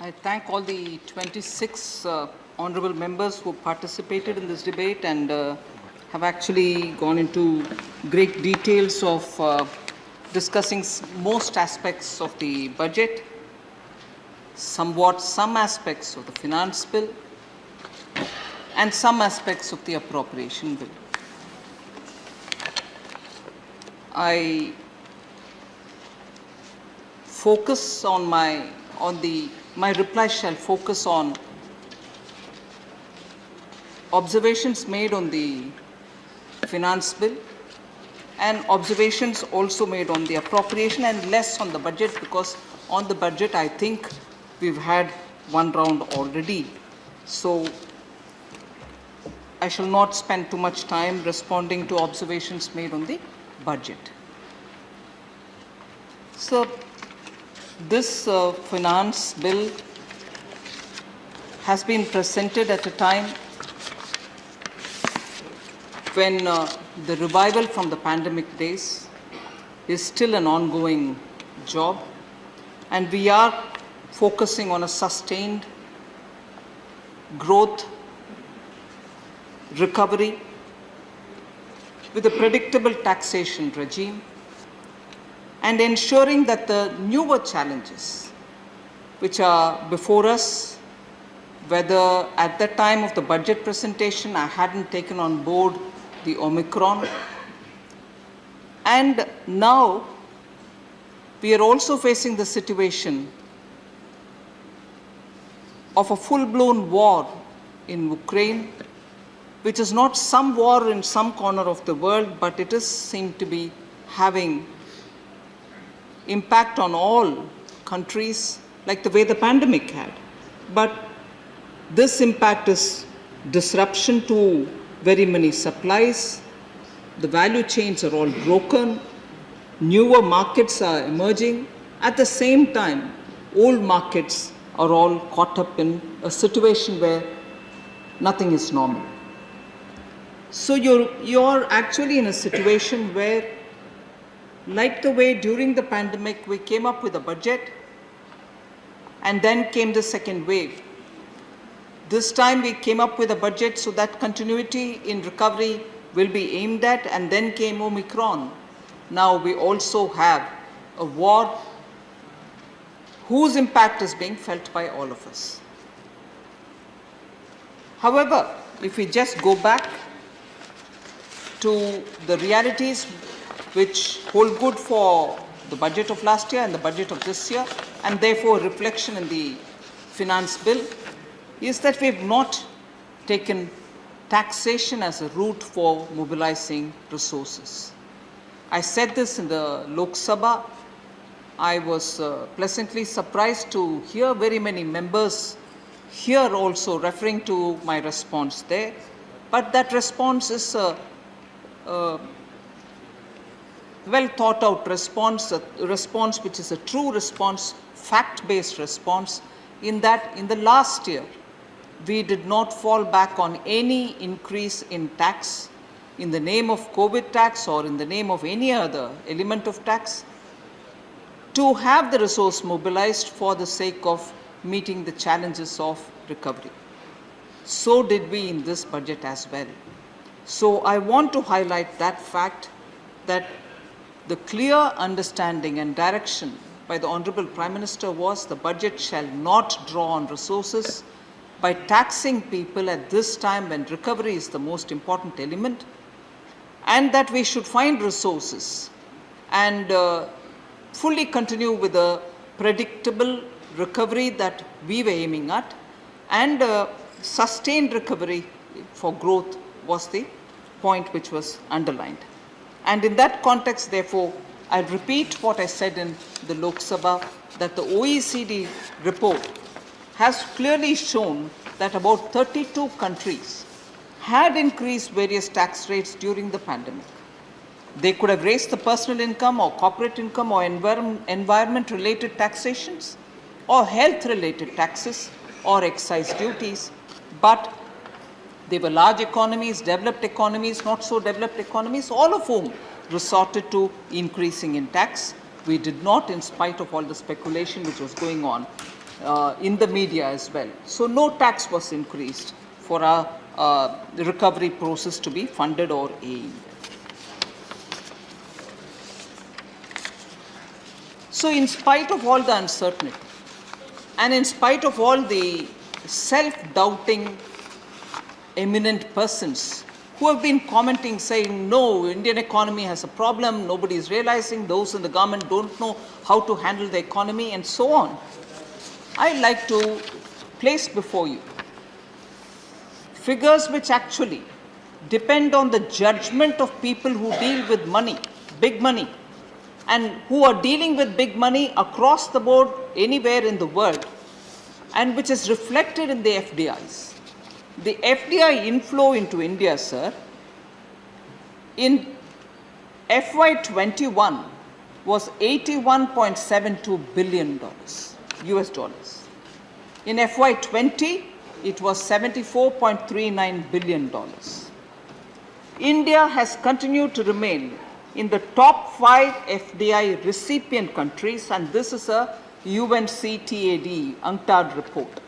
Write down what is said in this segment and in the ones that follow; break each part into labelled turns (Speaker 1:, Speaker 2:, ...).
Speaker 1: I thank all the 26 honorable members who participated in this debate and have actually gone into great details of discussing most aspects of the budget, some aspects of the finance bill, and some aspects of the appropriation bill. I focus on my reply shall focus on observations made on the finance bill and observations also made on the appropriation and less on the budget, because on the budget I think we've had one round already. So I shall not spend too much time responding to observations made on the budget. So this finance bill has been presented at a time when the revival from the pandemic days is still an ongoing job, and we are focusing on a sustained growth, recovery with a predictable taxation regime, and ensuring that the newer challenges which are before us, whether at the time of the budget presentation I hadn't taken on board the Omicron, and now we are also facing the situation of a full-blown war in Ukraine, which is not some war in some corner of the world, but it is seemed to be having impact on all countries like the way the pandemic had. But this impact is disruption to very many supplies. The value chains are all broken. Newer markets are emerging. At the same time, old markets are all caught up in a situation where nothing is normal. So you're actually in a situation where, like the way during the pandemic we came up with a budget and then came the second wave, this time we came up with a budget so that continuity in recovery will be aimed at, and then came Omicron. Now we also have a war whose impact is being felt by all of us. However, if we just go back to the realities which hold good for the budget of last year and the budget of this year, and therefore reflection in the finance bill, is that we've not taken taxation as a route for mobilizing resources. I said this in the Lok Sabha. I was pleasantly surprised to hear very many members here also referring to my response there, but that response is a well thought out response, a response which is a true response, fact-based response, in that in the last year we did not fall back on any increase in tax in the name of COVID tax or in the name of any other element of tax to have the resource mobilized for the sake of meeting the challenges of recovery. So did we in this budget as well. So I want to highlight that fact, that the clear understanding and direction by the Honorable Prime Minister was the budget shall not draw on resources by taxing people at this time when recovery is the most important element, and that we should find resources and fully continue with the predictable recovery that we were aiming at, and sustained recovery for growth was the point which was underlined. And in that context, therefore, I repeat what I said in the Lok Sabha, that the OECD report has clearly shown that about 32 countries had increased various tax rates during the pandemic. They could have raised the personal income or corporate income or environment-related taxations or health-related taxes or excise duties, but they were large economies, developed economies, not so developed economies, all of whom resorted to increasing in tax. We did not, in spite of all the speculation which was going on. in the media as well. So no tax was increased for our the recovery process to be funded or aimed. So in spite of all the uncertainty and in spite of all the self-doubting eminent persons who have been commenting saying, no, Indian economy has a problem, nobody is realizing, those in the government don't know how to handle the economy and so on, I'd like to place before you figures which actually depend on the judgment of people who deal with money, big money, and who are dealing with big money across the board anywhere in the world, and which is reflected in the FDIs. The FDI inflow into India, sir, in FY21 was $81.72 billion, US dollars. In FY20, it was $74.39 billion. India has continued to remain in the top 5 FDI recipient countries, and this is a UNCTAD UNCTAD report.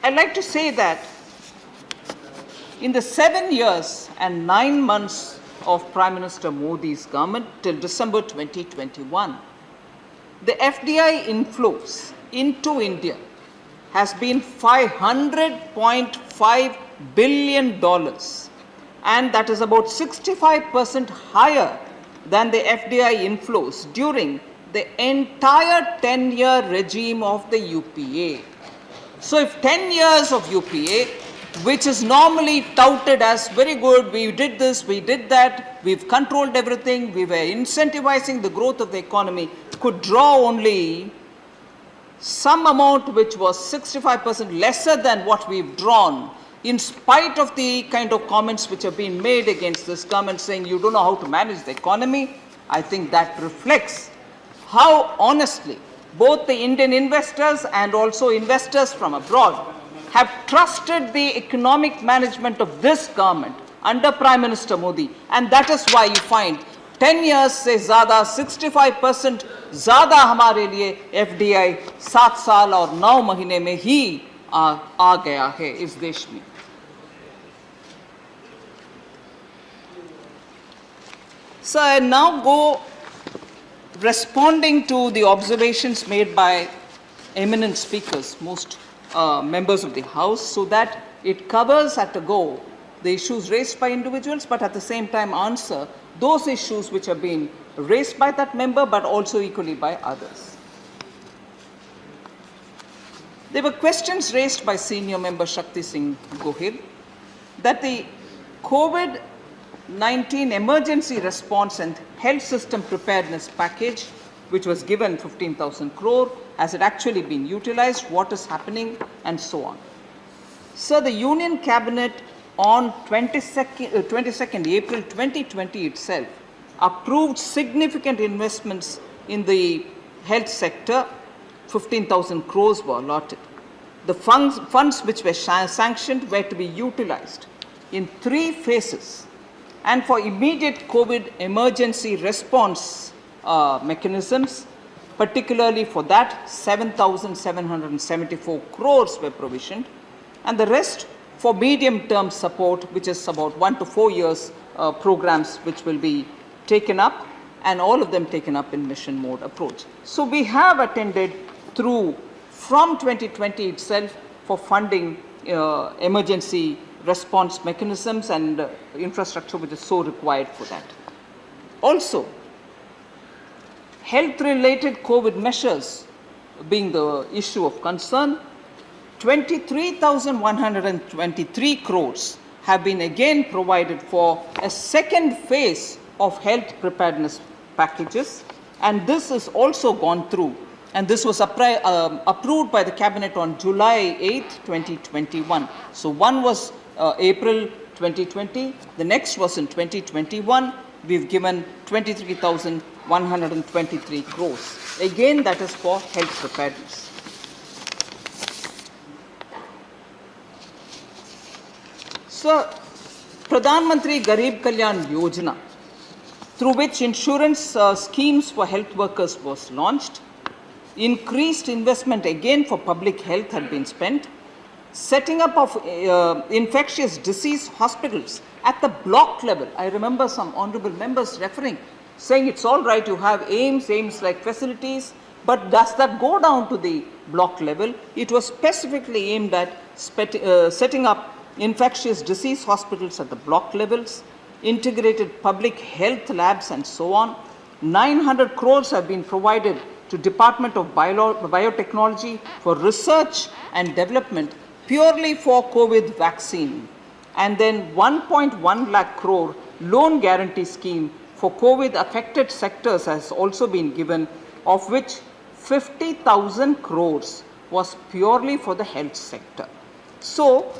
Speaker 1: I'd like to say that in the 7 years and 9 months of Prime Minister Modi's government till December 2021, the FDI inflows into India has been $500.5 billion, and that is about 65% higher than the FDI inflows during the entire 10-year regime of the UPA. So if 10 years of UPA, which is normally touted as very good, we did this, we did that, we've controlled everything, we were incentivizing the growth of the economy, could draw only some amount which was 65% lesser than what we've drawn, in spite of the kind of comments which have been made against this government saying you don't know how to manage the economy, I think that reflects how honestly both the Indian investors and also investors from abroad have trusted the economic management of this government under Prime Minister Modi. And that is why you find 10 years से ज़्यादा 65% ज़्यादा हमारे लिए FDI 7 साल और 9 महीने में ही आ गया है इस देश में. So I now go responding to the observations made by eminent speakers, most members of the House, so that it covers at a go the issues raised by individuals, but at the same time answer those issues which have been raised by that member, but also equally by others. There were questions raised by senior member Shakti Singh Gohil that the COVID-19 emergency response and health system preparedness package, which was given 15,000 crore, has it actually been utilized, what is happening, and so on. So the Union Cabinet on 22nd April 2020 itself approved significant investments in the health sector. 15,000 crores were allotted. The funds which were sanctioned were to be utilized in 3 phases, and for immediate COVID emergency response mechanisms, particularly for that 7,774 crores were provisioned, and the rest for medium-term support, which is about 1 to 4 years programs which will be taken up, and all of them taken up in mission mode approach. So we have attended through from 2020 itself for funding emergency response mechanisms and infrastructure which is so required for that. Also, health-related COVID measures being the issue of concern, 23,123 crores have been again provided for a second phase of health preparedness packages, and this is also gone through, and this was approved by the Cabinet on July 8, 2021. So one was April 2020, the next was in 2021. We've given 23,123 crores. Again, that is for health preparedness. So, Pradhan Mantri Garib Kalyan Yojana, through which insurance schemes for health workers was launched, increased investment again for public health had been spent, setting up of infectious disease hospitals at the block level. I remember some honorable members referring, saying it's all right, you have AIIMS like facilities, but does that go down to the block level? It was specifically aimed at setting up infectious disease hospitals at the block levels, integrated public health labs and so on. 900 crores have been provided to Department of Biotechnology for research and development purely for COVID vaccine. And then 1.1 lakh crore loan guarantee scheme for COVID affected sectors has also been given, of which 50,000 crores was purely for the health sector. So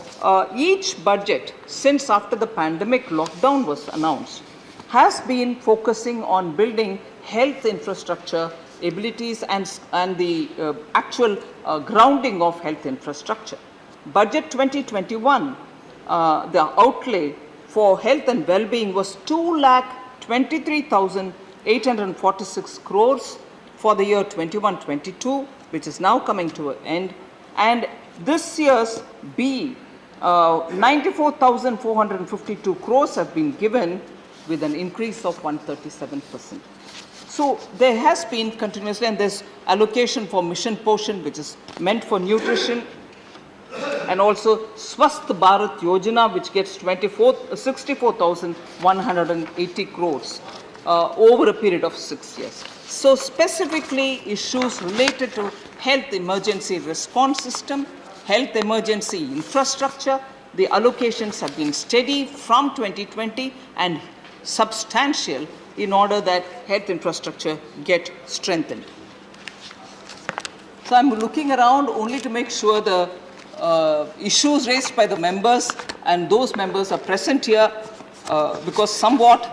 Speaker 1: each budget since after the pandemic lockdown was announced has been focusing on building health infrastructure abilities and the actual grounding of health infrastructure. Budget 2021, the outlay for health and well-being was 2,23,846 crores for the year 21-22, which is now coming to an end, and this year's 94,452 crores have been given, with an increase of 137%. So there has been continuously, and there's allocation for Mission Poshan, which is meant for nutrition, and also Swasth Bharat Yojana, which gets 64,180 crores over a period of 6 years. So specifically issues related to health emergency response system, health emergency infrastructure, the allocations have been steady from 2020 and substantial in order that health infrastructure get strengthened. So I'm looking around only to make sure the issues raised by the members and those members are present here because somewhat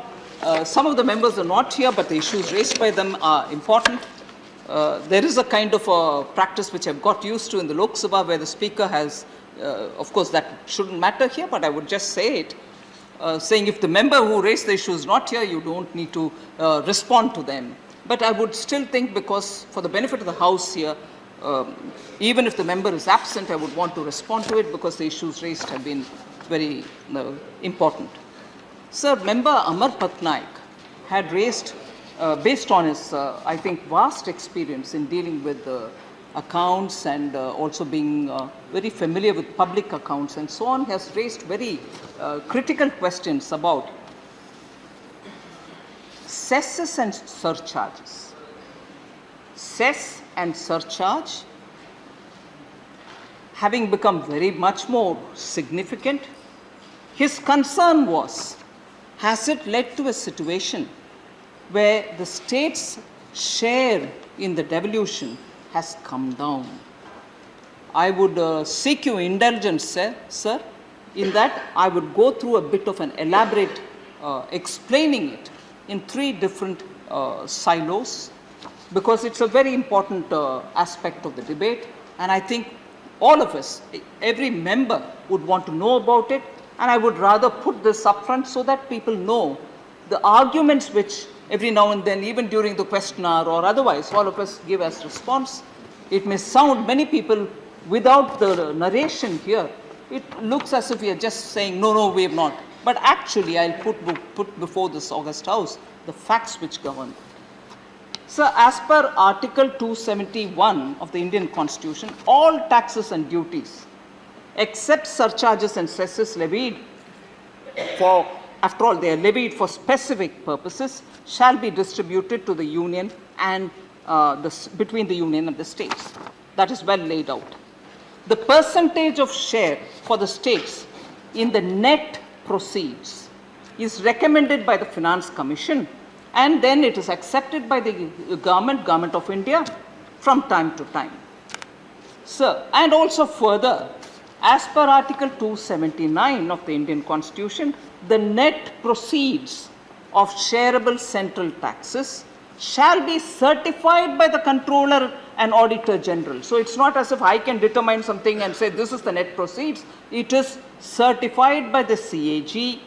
Speaker 1: some of the members are not here, but the issues raised by them are important. There is a kind of a practice which I've got used to in the Lok Sabha where the speaker has, of course that shouldn't matter here, but I would just say it, saying if the member who raised the issue is not here, you don't need to respond to them. But I would still think, because for the benefit of the House here, even if the member is absent, I would want to respond to it because the issues raised have been very important. Sir, Member Amar Patnaik had raised, based on his, I think, vast experience in dealing with accounts and also being very familiar with public accounts and so on, has raised very critical questions about cesses and surcharges. Cess and surcharge having become very much more significant, his concern was, has it led to a situation where the state's share in the devolution has come down? I would seek your indulgence, sir, in that I would go through a bit of an elaborate explaining it in 3 different silos, because it's a very important aspect of the debate, and I think all of us, every member would want to know about it, and I would rather put this up front so that people know the arguments which every now and then, even during the question hour or otherwise, all of us give as response. It may sound, many people, without the narration here, it looks as if we are just saying, no, we have not. But actually, I'll put before this august House the facts which govern. So, as per Article 271 of the Indian Constitution, all taxes and duties, except surcharges and cesses levied for, after all, they are levied for specific purposes, shall be distributed to the Union and between the Union and the states. That is well laid out. The percentage of share for the states in the net proceeds is recommended by the Finance Commission, and then it is accepted by the Government of India from time to time. Sir, and also further, as per Article 279 of the Indian Constitution, the net proceeds of shareable central taxes shall be certified by the Controller and Auditor General. So it's not as if I can determine something and say this is the net proceeds. It is certified by the CAG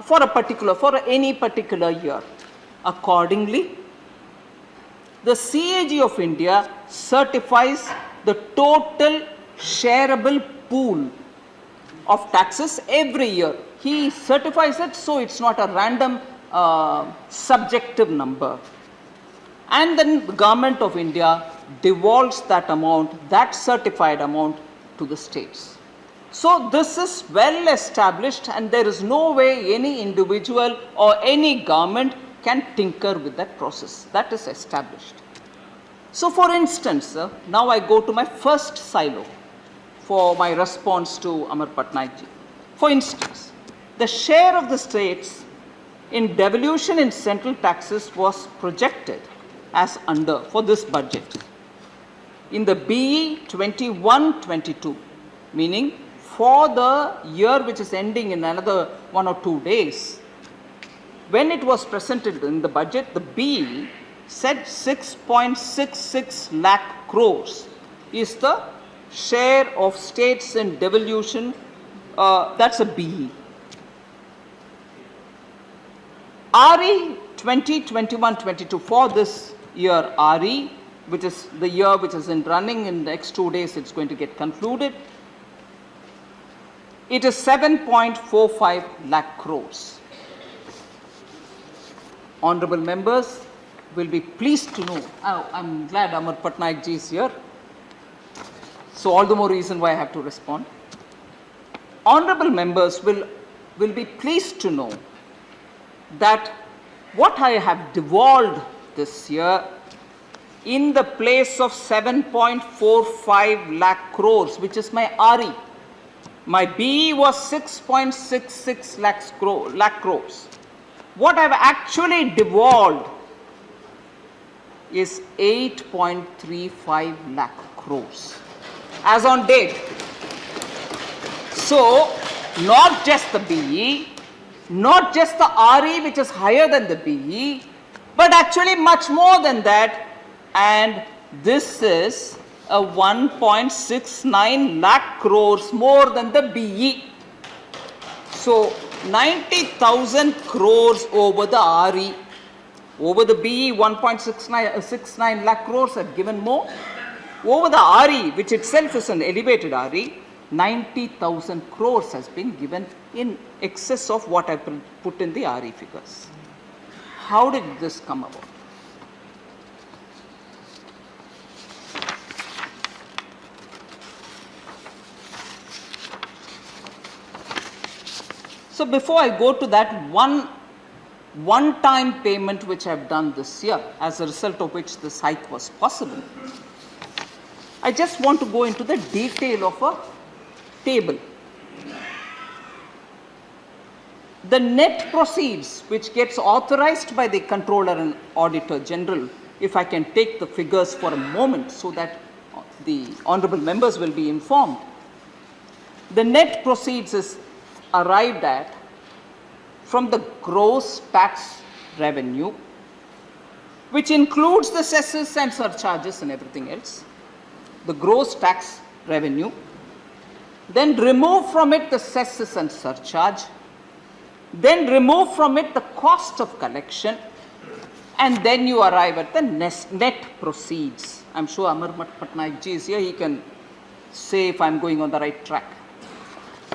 Speaker 1: for any particular year. Accordingly, the CAG of India certifies the total shareable pool of taxes every year. He certifies it, so it's not a random subjective number. And then the Government of India devolves that amount, that certified amount, to the states. So this is well established, and there is no way any individual or any government can tinker with that process. That is established. So for instance, now I go to my first silo for my response to Amar Patnaik ji. For instance, the share of the states in devolution in central taxes was projected as under for this budget. In the BE 21-22, meaning for the year which is ending in another 1 or 2 days, when it was presented in the budget, the BE said 6.66 lakh crores is the share of states in devolution. That's a BE. RE 2021-22 for this year, RE, which is the year which is in running, in the next 2 days it's going to get concluded. It is 7.45 lakh crores. Honorable members will be pleased to know, I'm glad Amar Patnaik ji is here, so all the more reason why I have to respond. Honorable members will be pleased to know that what I have devolved this year in the place of 7.45 lakh crores, which is my RE. My BE was 6.66 lakh crores. What I've actually devolved is 8.35 lakh crores as on date. So, not just the BE, not just the RE which is higher than the BE, but actually much more than that, and this is a 1.69 lakh crores more than the BE. So 90,000 crores over the RE. Over the BE, 1.69 lakh crores are given more. Over the RE, which itself is an elevated RE, 90,000 crores has been given in excess of what I put in the RE figures. How did this come about? So before I go to that, one-time payment which I have done this year, as a result of which this hike was possible, I just want to go into the detail of a table. The net proceeds which gets authorized by the Controller and Auditor General, if I can take the figures for a moment so that the honorable members will be informed. The net proceeds is arrived at from the gross tax revenue, which includes the cesses and surcharges and everything else, the gross tax revenue, then remove from it the cesses and surcharge, then remove from it the cost of collection, and then you arrive at the net proceeds. I'm sure Amar Patnaik ji is here, he can say if I'm going on the right track.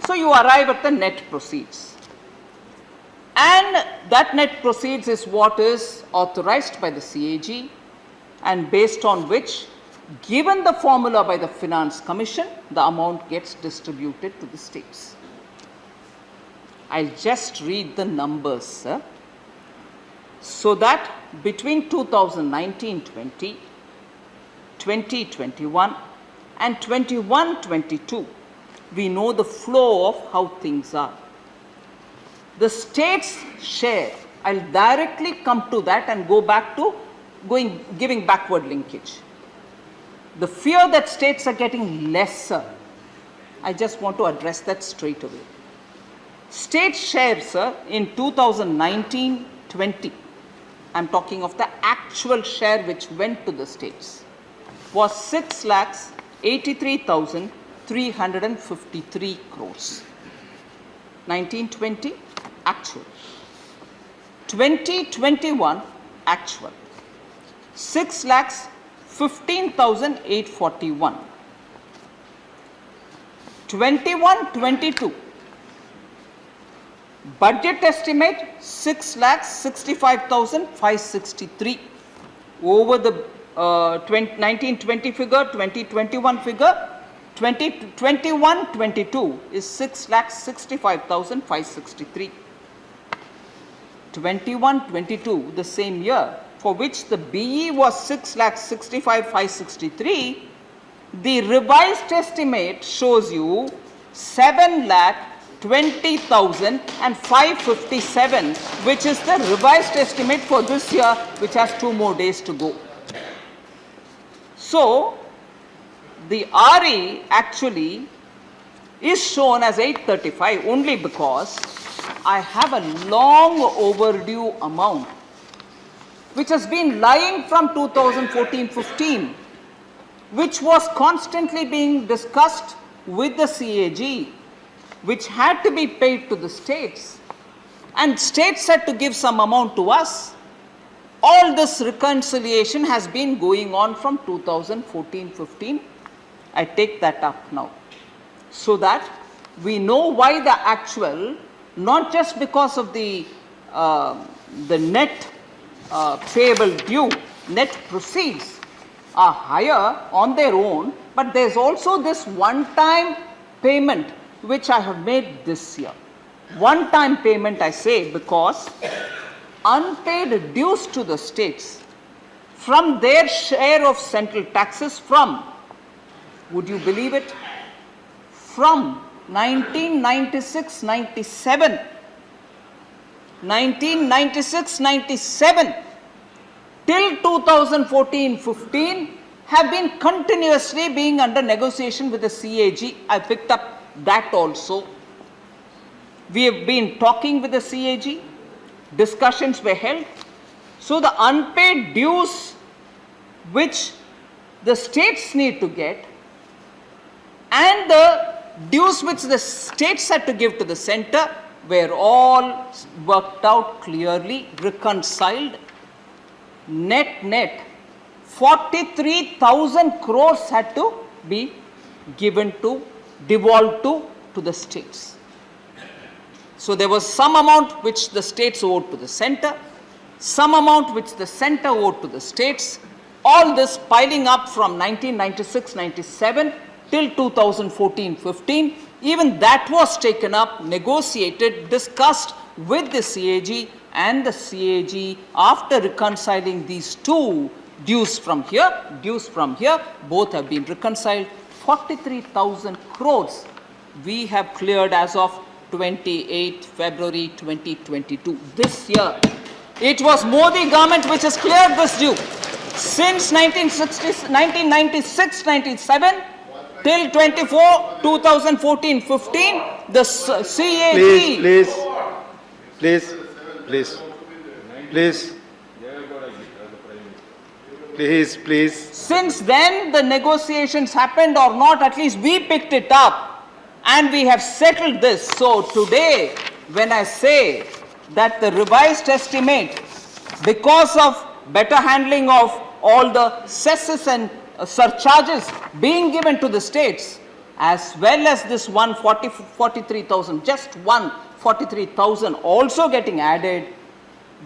Speaker 1: So you arrive at the net proceeds, and that net proceeds is what is authorized by the CAG, and based on which, given the formula by the Finance Commission, the amount gets distributed to the states. I'll just read the numbers, sir, so that between 2019-20, 2021 and 21-22, we know the flow of how things are. The state's share, I'll directly come to that and go back to giving backward linkage. The fear that states are getting lesser, I just want to address that straight away. State share, sir, in 2019-20, I'm talking of the actual share which went to the states, was 6,83,353 crores. 1920 actual. 2021 actual. 6,15,841. 21-22. Budget estimate 6,65,563. Over the 1920 figure, 2021 figure, 2021-22 is 6,65,563. 21-22, the same year, for which the BE was 6,65,563, the revised estimate shows you 7,20,557, which is the revised estimate for this year, which has 2 more days to go. So, the RE actually is shown as 835 only because I have a long overdue amount which has been lying from 2014-15, which was constantly being discussed with the CAG, which had to be paid to the states, and states had to give some amount to us. All this reconciliation has been going on from 2014-15. I take that up now, so that we know why the actual, not just because of the net payable due, net proceeds are higher on their own, but there is also this one-time payment which I have made this year. One-time payment I say because unpaid dues to the states from their share of central taxes from, would you believe it, from 1996-97, 1996-97 till 2014-15 have been continuously being under negotiation with the CAG. I picked up that also. We have been talking with the CAG, discussions were held. So the unpaid dues which the states need to get and the dues which the states had to give to the center were all worked out clearly, reconciled. Net 43,000 crores had to be given to, devolved to the states. So there was some amount which the states owed to the center, some amount which the center owed to the states, all this piling up from 1996-97 till 2014-15. Even that was taken up, negotiated, discussed with the CAG, and the CAG, after reconciling these two dues from here, both have been reconciled. 43,000 crores we have cleared as of 28 February 2022, this year. It was Modi government which has cleared this due. Since 1996-97 till 2014-15, the CAG... Please. Since then, the negotiations happened or not, at least we picked it up and we have settled this. So today, when I say that the revised estimate, because of better handling of all the cesses and surcharges being given to the states, as well as this 43,000, just 43,000 also getting added,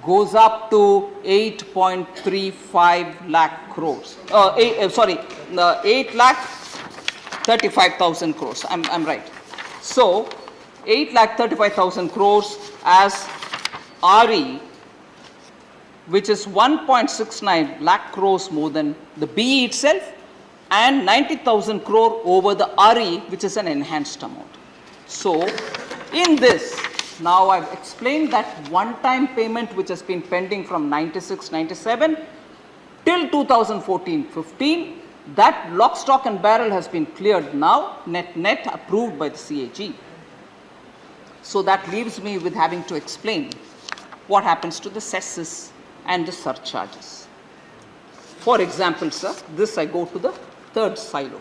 Speaker 1: goes up to 8.35 lakh crores. 8,35,000 crores. I'm right. So 8,35,000 crores as RE, which is 1.69 lakh crores more than the BE itself, and 90,000 crore over the RE, which is an enhanced amount. So in this, now I've explained that one-time payment which has been pending from 96-97 till 2014-15, that lock, stock and barrel has been cleared now, net approved by the CAG. So that leaves me with having to explain what happens to the cesses and the surcharges. For example, sir, this I go to the third silo.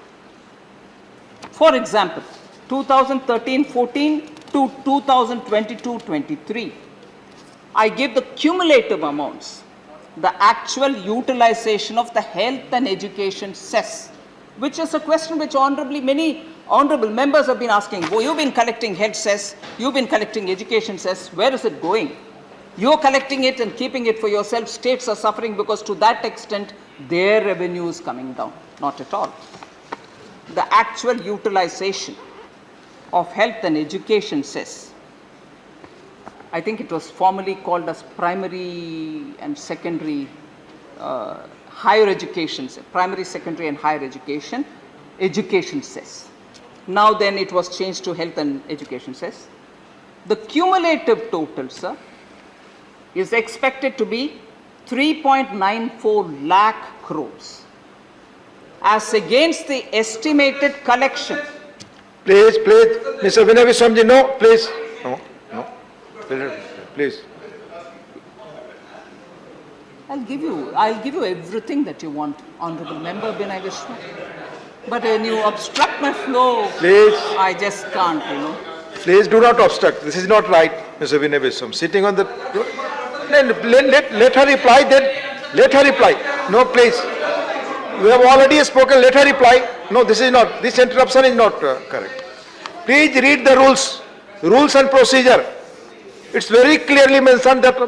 Speaker 1: For example, 2013-14 to 2022-23, I give the cumulative amounts. the actual utilization of the health and education cess, which is a question which many honorable members have been asking. Oh, you've been collecting health cess, you've been collecting education cess, where is it going? You're collecting it and keeping it for yourself. States are suffering because to that extent their revenue is coming down. Not at all. The actual utilization of health and education cess, I think it was formerly called as primary and secondary higher education, primary, secondary and higher education cess. Now then it was changed to health and education cess. The cumulative total, sir, is expected to be 3.94 lakh crores as against the estimated collection.
Speaker 2: Please, Mr. Vinay Viswamji, no, please. No, please.
Speaker 1: I'll give you everything that you want, Honorable Member Vinay Vishnu. But when you obstruct my flow,
Speaker 2: Please.
Speaker 1: I just can't,
Speaker 2: Please do not obstruct. This is not right, Mr. Vinay Viswam. Sitting on the... Let her reply then. Let her reply. No, please. You have already spoken. Let her reply. No, this is not. This interruption is not correct. Please read the rules. Rules and procedure. It's very clearly mentioned that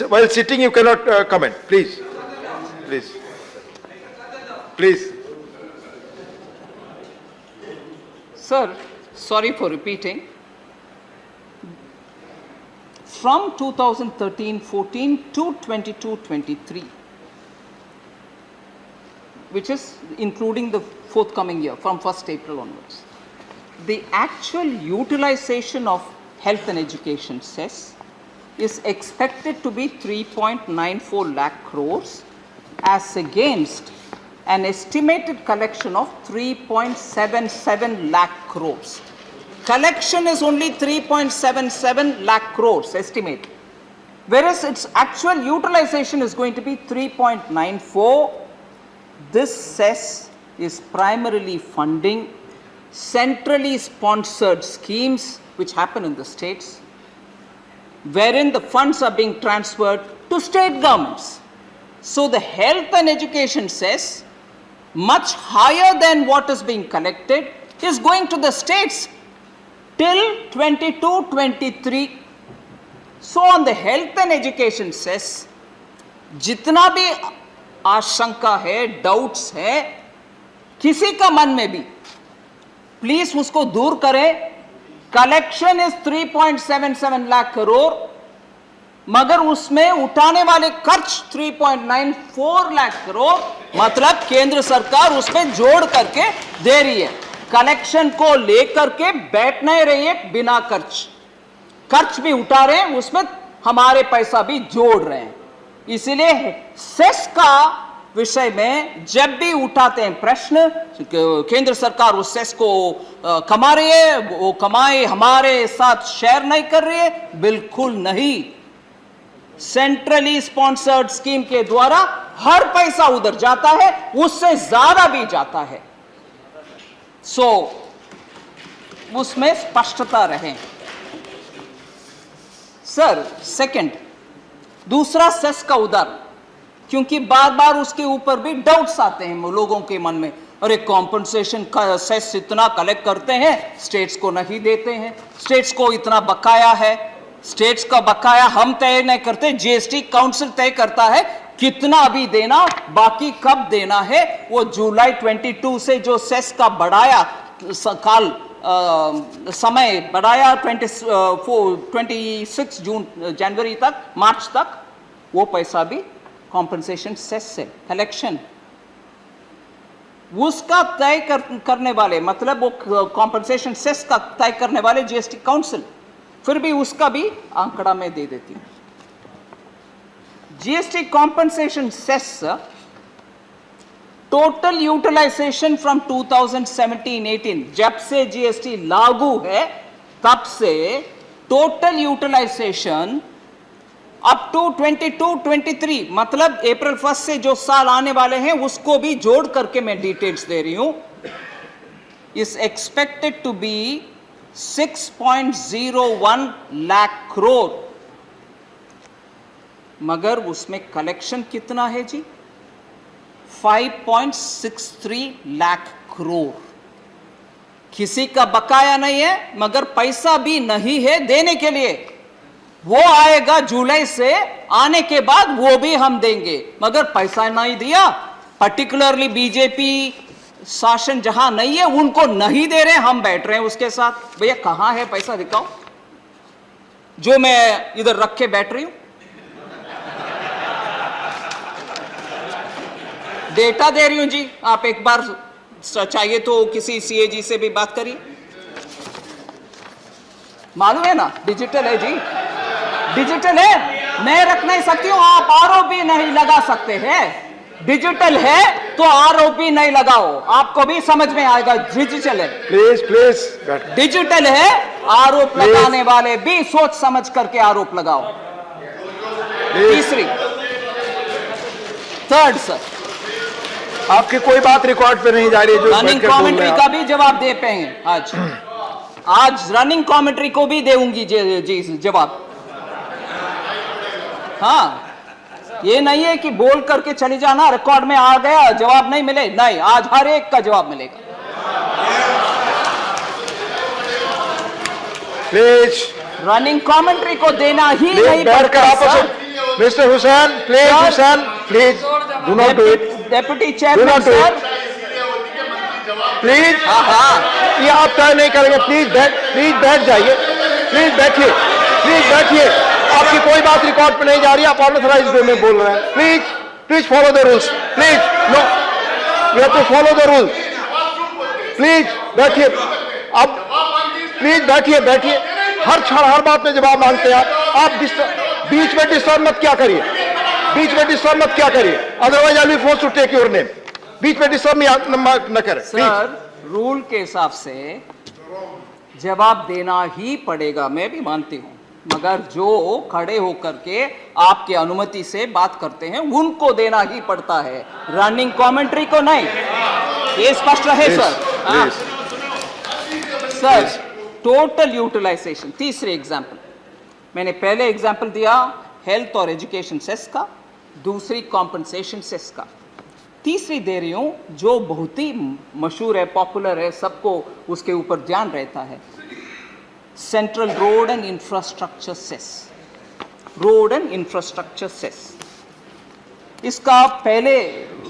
Speaker 2: while sitting you cannot comment. Please. Please. Please.
Speaker 1: Sir, sorry for repeating. From 2013-14 to 22-23, which is including the forthcoming year from 1st April onwards, the actual utilization of health and education cess is expected to be 3.94 lakh crores as against an estimated collection of 3.77 lakh crores. Collection is only 3.77 lakh crores estimate, whereas its actual utilization is going to be 3.94. This cess is primarily funding centrally sponsored schemes which happen in the states, wherein the funds are being transferred to state governments. So the health and education cess, much higher than what is being collected, is going to the states till 22-23. So on the health and education cess, जितना भी आशंका है, doubts है किसी का मन में भी, प्लीज उसको दूर करें. कलेक्शन इज 3.77 लाख करोड़, मगर उसमें उठाने वाले खर्च 3.94 लाख करोड़, मतलब केंद्र सरकार उसमें जोड़ करके दे रही है. कलेक्शन को लेकर के बैठ नहीं रही है बिना खर्च भी उठा रहे हैं, उसमें हमारे पैसा भी जोड़ रहे हैं. इसीलिए सेस का विषय में जब भी उठाते हैं प्रश्न, केंद्र सरकार उस सेस को कमा रही है, वो कमाई हमारे साथ शेयर नहीं कर रही है, बिल्कुल नहीं. सेंट्रली स्पॉन्सर्ड स्कीम के द्वारा हर पैसा उधर जाता है, उससे ज्यादा भी जाता है. सो उसमें स्पष्टता रहे. सर, सेकंड, दूसरा सेस का उदाहरण, क्योंकि बार बार उसके ऊपर भी डाउट्स आते हैं लोगों के मन में. अरे कॉम्पनसेशन का सेस इतना कलेक्ट करते हैं, स्टेट्स को नहीं देते हैं, स्टेट्स को इतना बकाया है. स्टेट्स का बकाया हम तय नहीं करते, जीएसटी काउंसिल तय करता है कितना अभी देना, बाकी कब देना है. वो जुलाई 22 से जो सेस का बढ़ाया काल समय बढ़ाया 26 जनवरी तक, मार्च तक, वो पैसा भी कॉम्पनसेशन सेस से कलेक्शन उसका तय करने वाले, मतलब वो कॉम्पनसेशन सेस का तय करने वाले जीएसटी काउंसिल, फिर भी उसका भी आंकड़ा में दे देती हूं. GST compensation cess total utilisation from 2017-18, जब से जीएसटी लागू है तब से टोटल यूटिलाइजेशन अप टू 22-23, मतलब अप्रैल 1 से जो साल आने वाले हैं उसको भी जोड़ करके मैं डिटेल्स दे रही हूं, is expected to be 6.01 lakh crore. मगर उसमें कलेक्शन कितना है जी? 5.63 लाख करोड़। किसी का बकाया नहीं है, मगर पैसा भी नहीं है देने के लिए। वो आएगा जुलाई से, आने के बाद वो भी हम देंगे, मगर पैसा नहीं दिया। पर्टिकुलरली बीजेपी शासन जहां नहीं है उनको नहीं दे रहे, हम बैठ रहे हैं उसके साथ। भैया कहां है पैसा, दिखाओ जो मैं इधर रख के बैठ रही हूं। डेटा दे रही हूं जी, आप एक बार चाहिए तो किसी सीएजी से भी बात करिए। मालूम है ना, डिजिटल है जी, डिजिटल है। मैं रख नहीं सकती हूं, आप आरोपी नहीं लगा सकते हैं। डिजिटल है तो आरोपी नहीं लगाओ, आपको भी समझ में आएगा। डिजिटल है,
Speaker 2: प्लीज प्लीज।
Speaker 1: डिजिटल है, आरोप लगाने वाले भी सोच समझ करके आरोप लगाओ। तीसरी, थर्ड सर,
Speaker 2: आपकी कोई बात रिकॉर्ड पे नहीं जा रही है जो
Speaker 1: रनिंग कमेंट्री का भी जवाब दे पाएंगे आज रनिंग कमेंट्री को भी देऊंगी जी जवाब। हाँ, ये नहीं है कि बोल करके चली जाना, रिकॉर्ड में आ गया जवाब नहीं मिले, नहीं, आज हर एक का जवाब मिलेगा।
Speaker 2: प्लीज
Speaker 1: रनिंग कमेंट्री को देना ही नहीं पड़ता sir.
Speaker 2: Mister Hussain, please Hussain, please do not do it.
Speaker 1: Deputy chairman sir,
Speaker 2: please. ये आप तय नहीं करेंगे। प्लीज बैठ जाइए, प्लीज बैठिए, प्लीज बैठिए। आपकी कोई बात रिकॉर्ड पे नहीं जा रही, आप अनऑथराइज्ड वे में बोल रहे हैं। Please follow the rules, please. No, you have to follow the rules. Please बैठिए, अब प्लीज बैठिए। हर क्षण हर बात में जवाब मांगते हैं आप। बीच में डिस्टर्ब मत क्या करिए, otherwise I will force to take your name. बीच में डिस्टर्ब न करें
Speaker 1: सर। रूल के हिसाब से जवाब देना ही पड़ेगा, मैं भी मानती हूं, मगर जो खड़े होकर के आपके अनुमति से बात करते हैं उनको देना ही पड़ता है, रनिंग कमेंट्री को नहीं। ये स्पष्ट रहे सर। सर, टोटल यूटिलाइजेशन, तीसरे एग्जाम्पल, मैंने पहले एग्जाम्पल दिया हेल्थ और एजुकेशन सेस का, दूसरी कॉम्पनसेशन सेस का, तीसरी दे रही हूं जो बहुत ही मशहूर है, पॉपुलर है, सबको उसके ऊपर ध्यान रहता है, central road and infrastructure cess. Road and infrastructure cess, इसका पहले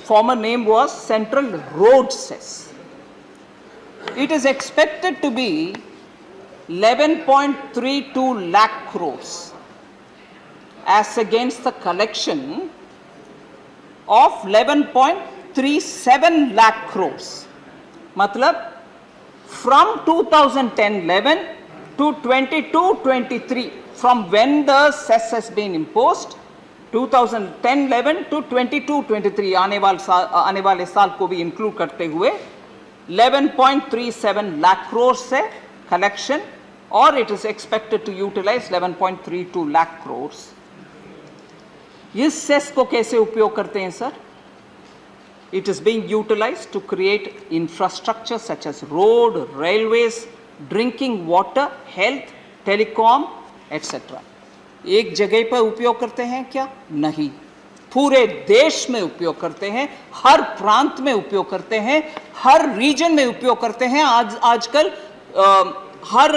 Speaker 1: former name was central road cess. It is expected to be 11.32 lakh crores as against the collection of 11.37 lakh crores. मतलब from 2010-11 to 22-23, from when the cess has been imposed, 2010-11 to 22-23 आने वाले साल को भी include करते हुए 11.37 lakh crores से collection, और it is expected to utilise 11.32 lakh crores. इस सेस को कैसे उपयोग करते हैं sir? It is being utilised to create infrastructure such as road, railways, drinking water, health, telecom etcetera. एक जगह पर उपयोग करते हैं क्या? नहीं, पूरे देश में उपयोग करते हैं, हर प्रांत में उपयोग करते हैं, हर रीजन में उपयोग करते हैं। आजकल हर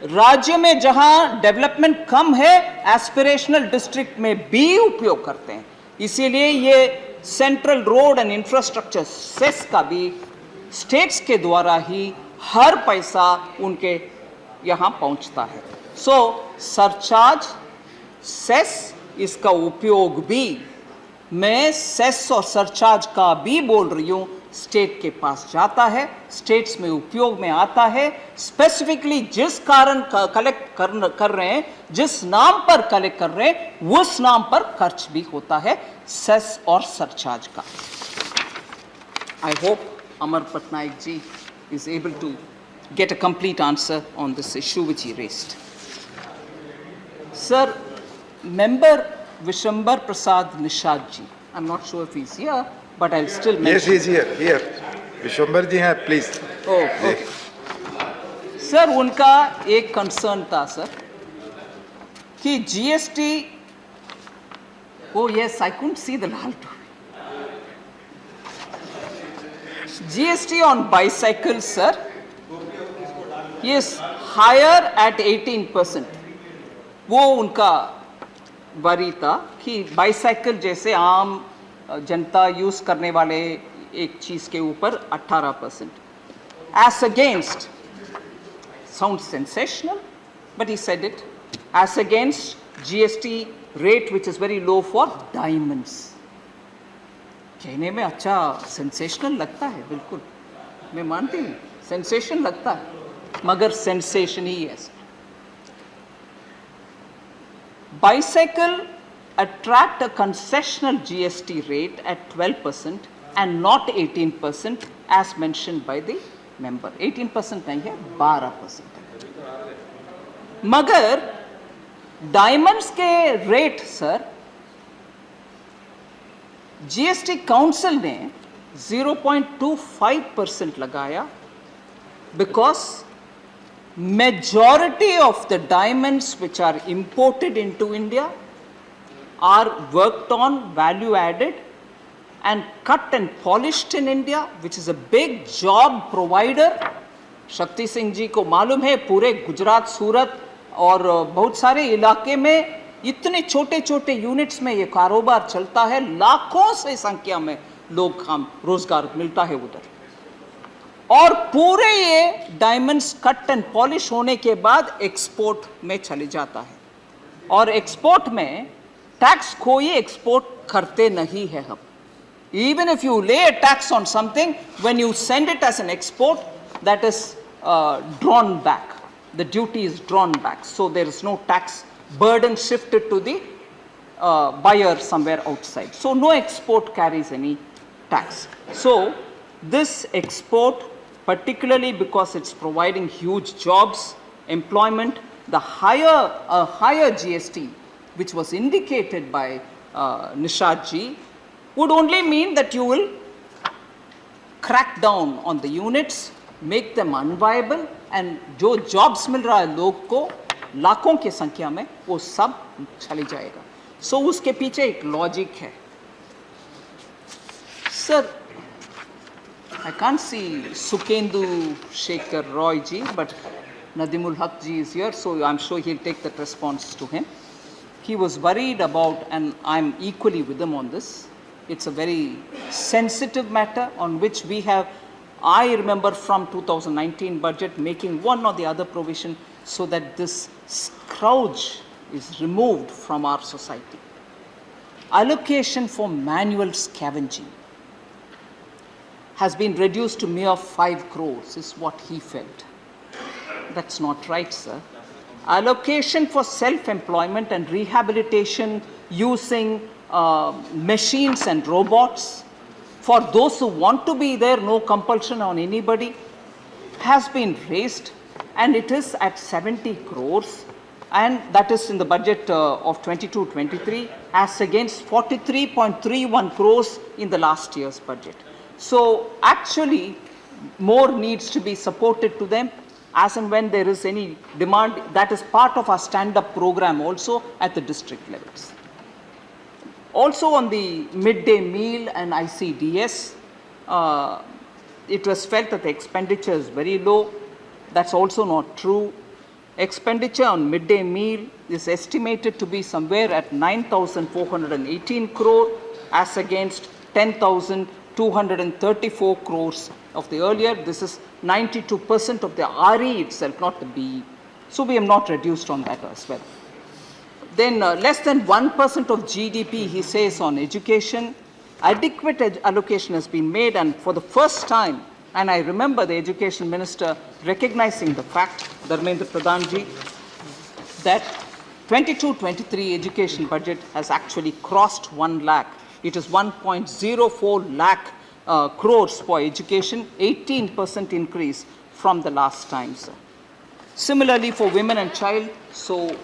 Speaker 1: राज्य में जहां डेवलपमेंट कम है, एस्पिरेशनल डिस्ट्रिक्ट में भी उपयोग करते हैं। इसीलिए ये central road and infrastructure cess का भी स्टेट्स के द्वारा ही हर पैसा उनके यहां पहुंचता है। सो सरचार्ज, सेस, इसका उपयोग भी, मैं सेस और सरचार्ज का भी बोल रही हूं, स्टेट के पास जाता है, स्टेट्स में उपयोग में आता है। स्पेसिफिकली जिस कारण कलेक्ट कर रहे हैं, जिस नाम पर कलेक्ट कर रहे हैं, उस नाम पर खर्च भी होता है सेस और सरचार्ज का। I hope Amar Patnaik ji is able to get a complete answer on this issue which he raised. Sir, member Vishwambar Prasad Nishad ji, I'm not sure if he's here, but I'll still mention.
Speaker 2: Yes, he's here. Vishwambar ji हैं, please.
Speaker 1: Oh, okay. Sir, उनका एक concern था sir कि GST Oh yes, I couldn't see the lal topi. GST on bicycles, sir. Yes, higher at 18%. वो उनका worry था कि bicycle जैसे आम जनता यूज करने वाले एक चीज के ऊपर 18%. As against, sounds sensational, but he said it. As against GST rate which is very low for diamonds. कहने में अच्छा सेंसेशनल लगता है, बिल्कुल मैं मानती हूँ सेंसेशन लगता है, मगर सेंसेशन ही है. Bicycle attract a concessional GST rate at 12% and not 18% as mentioned by the member. 18% नहीं है, 12% है. मगर डायमंड्स के रेट सर जीएसटी काउंसिल ने 0.25% लगाया because majority of the diamonds which are imported into India are worked on, value added and cut and polished in India, which is a big job provider. Shakti Singh ji को मालूम है पूरे गुजरात, सूरत और बहुत सारे इलाके में इतने छोटे छोटे यूनिट्स में ये कारोबार चलता है, लाखों से संख्या में लोग काम रोजगार मिलता है उधर. और पूरे ये डायमंड्स कट एंड पॉलिश होने के बाद एक्सपोर्ट में चले जाता है. और एक्सपोर्ट में टैक्स कोई एक्सपोर्ट करते नहीं है हम. Even if you lay a tax on something, when you send it as an export, that is drawn back. The duty is drawn back. So there is no tax burden shifted to the buyer somewhere outside. So no export carries any tax. So this export, particularly because it's providing huge jobs, employment, the higher GST, which was indicated by Nishad ji, would only mean that you will crack down on the units, make them unviable, and जो jobs मिल रहा है लोग को लाखों की संख्या में वो सब चले जाएगा. So उसके पीछे एक लॉजिक है. Sir, I can't see Sukhendu Shekhar Roy ji, but Nadimul Haq ji is here, so I'm sure he'll take that response to him. He was worried about, and I'm equally with him on this. It's a very sensitive matter on which we have, I remember from 2019 budget making one or the other provision so that this scourge is removed from our society. Allocation for manual scavenging has been reduced to mere 5 crores is what he felt. That's not right, sir. Allocation for self-employment and rehabilitation using machines and robots for those who want to be there, no compulsion on anybody, has been raised, and it is at 70 crores, and that is in the budget of 22-23 as against 43.31 crores in the last year's budget. So actually more needs to be supported to them as and when there is any demand. That is part of our stand-up program also at the district levels. Also on the midday meal and ICDS, it was felt that the expenditure is very low. That's also not true. Expenditure on midday meal is estimated to be somewhere at 9,418 crore as against 10,234 crores of the earlier. This is 92% of the RE itself, not the BE. So we have not reduced on that as well. Then less than 1% of GDP, he says, on education. Adequate allocation has been made, and for the first time, and I remember the education minister recognizing the fact, Dharmendra Pradhan ji, that 22-23 education budget has actually crossed 1 lakh. It is 1.04 lakh crores for education, 18% increase from the last time, sir. Similarly for women and child, so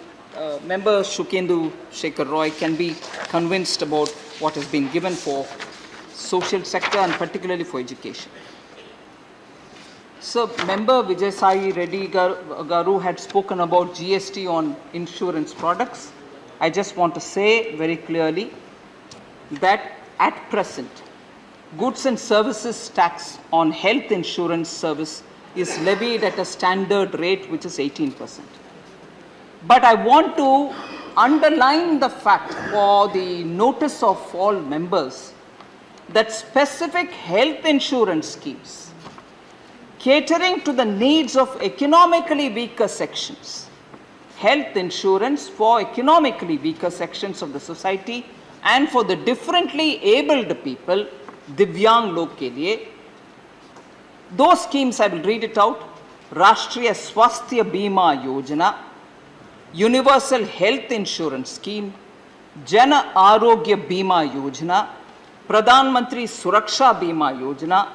Speaker 1: Member Sukhendu Shekhar Roy can be convinced about what has been given for social sector and particularly for education. So Member Vijay Sai Reddy Garu had spoken about GST on insurance products. I just want to say very clearly that at present, goods and services tax on health insurance service is levied at a standard rate which is 18%. But I want to underline the fact for the notice of all members that specific health insurance schemes catering to the needs of economically weaker sections, health insurance for economically weaker sections of the society and for the differently abled people, Divyang log ke liye, those schemes I will read it out: Rashtriya Swasthya Bima Yojana, Universal Health Insurance Scheme, Jana Arogya Bima Yojana, Pradhan Mantri Suraksha Bima Yojana,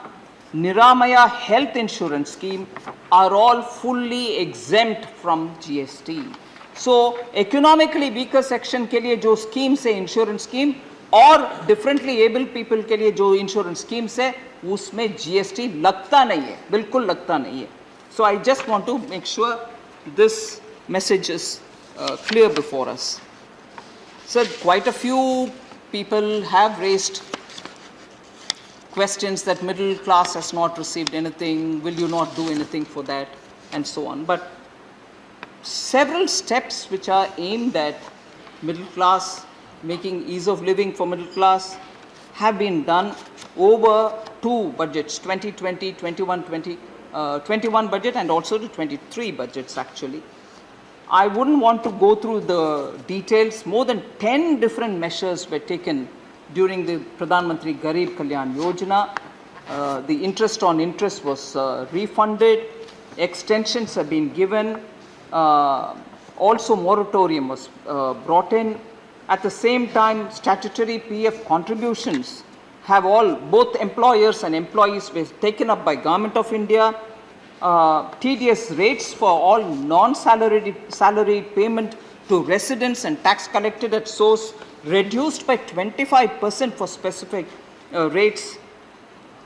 Speaker 1: Niramaya Health Insurance Scheme are all fully exempt from GST. So, economically weaker section के लिए जो schemes है insurance scheme और differently able people के लिए जो insurance schemes है उसमें GST लगता नहीं है, बिल्कुल लगता नहीं है. So, I just want to make sure this message is clear before us. So, quite a few people have raised questions that middle class has not received anything, will you not do anything for that, and so on. But several steps which are aimed at middle class, making ease of living for middle class, have been done over two budgets, 2020, 21 budget and also the 23 budgets actually. I wouldn't want to go through the details. More than 10 different measures were taken during the Pradhan Mantri Garib Kalyan Yojana. The interest on interest was refunded, extensions have been given, also moratorium was brought in. At the same time, statutory PF contributions have all, both employers and employees were taken up by Government of India. TDS rates for all non-salaried payment to residents and tax collected at source reduced by 25% for specific rates.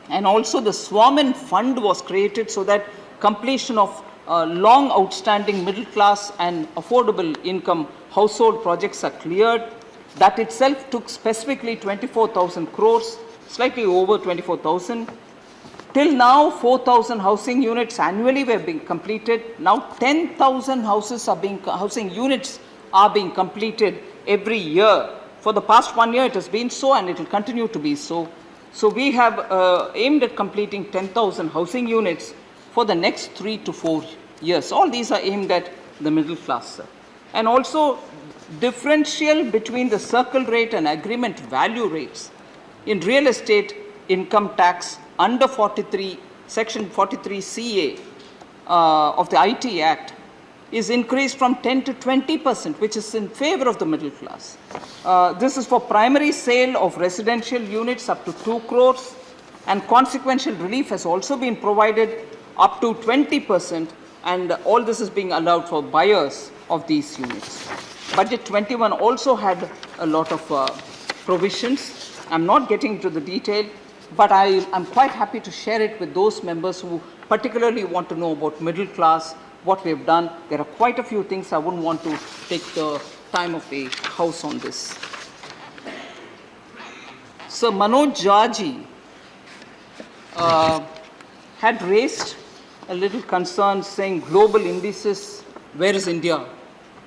Speaker 1: And also the Swamin Fund was created so that completion of long outstanding middle class and affordable income household projects are cleared. That itself took specifically 24,000 crores, slightly over 24,000. Till now, 4,000 housing units annually were being completed. Now 10,000 housing units are being completed every year. For the past 1 year it has been so and it will continue to be so. So we have aimed at completing 10,000 housing units for the next 3 to 4 years. All these are aimed at the middle class. And also differential between the circle rate and agreement value rates in real estate income tax under 43, section 43 CA of the IT Act is increased from 10 to 20%, which is in favor of the middle class. This is for primary sale of residential units up to 2 crores, and consequential relief has also been provided up to 20%, and all this is being allowed for buyers of these units. Budget 21 also had a lot of provisions. I'm not getting into the detail, but I'm quite happy to share it with those members who particularly want to know about middle class, what we have done. There are quite a few things. I wouldn't want to take the time of the House on this. So Manoj Jaji had raised a little concern saying global indices, where is India?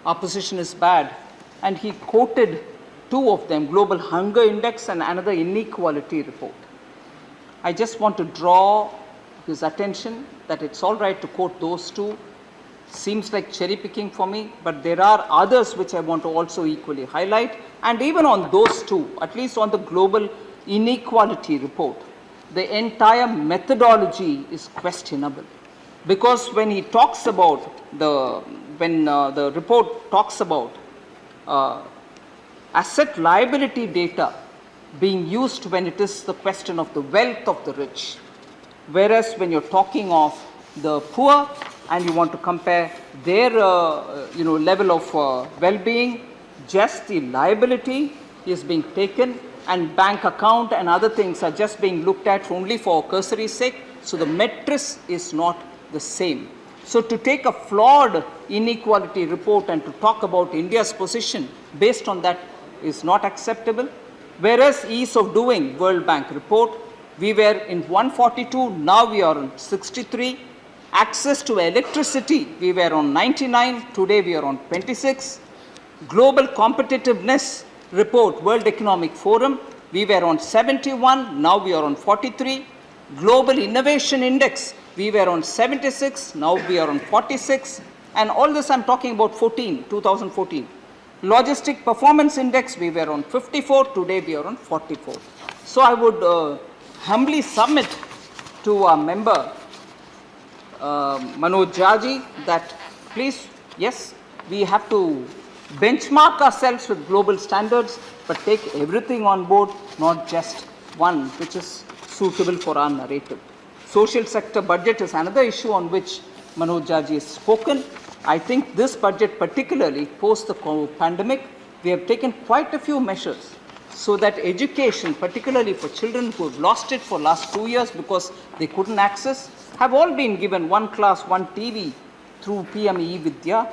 Speaker 1: Our position is bad. And he quoted two of them, Global Hunger Index and another inequality report. I just want to draw his attention that it's all right to quote those two. Seems like cherry picking for me, but there are others which I want to also equally highlight. And even on those two, at least on the global inequality report, the entire methodology is questionable. Because when he talks about the report talks about asset liability data being used when it is the question of the wealth of the rich, whereas when you're talking of the poor and you want to compare their level of well-being, just the liability is being taken and bank account and other things are just being looked at only for cursory sake. So the matrix is not the same. So to take a flawed inequality report and to talk about India's position based on that is not acceptable. Whereas ease of doing, World Bank report, we were in 142, now we are on 63. Access to electricity, we were on 99, today we are on 26. Global competitiveness report, World Economic Forum, we were on 71, now we are on 43. Global Innovation Index, we were on 76, now we are on 46. And all this I'm talking about 2014. Logistic Performance Index, we were on 54, today we are on 44. So I would humbly submit to our member, Manoj Jha, that please, yes, we have to benchmark ourselves with global standards, but take everything on board, not just one which is suitable for our narrative. Social sector budget is another issue on which Manoj Jha has spoken. I think this budget, particularly post the pandemic, we have taken quite a few measures so that education, particularly for children who have lost it for last 2 years because they couldn't access, have all been given one class, one TV through PM E-Vidya,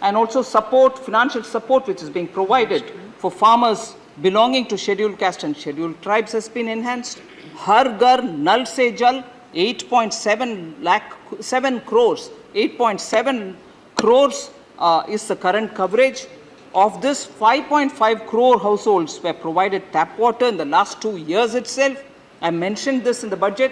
Speaker 1: and also support, financial support which is being provided for farmers belonging to scheduled caste and scheduled tribes has been enhanced. Har Ghar Nal Se Jal, 8.7 crores, 8.7 crores is the current coverage. Of this, 5.5 crore households were provided tap water in the last 2 years itself. I mentioned this in the budget.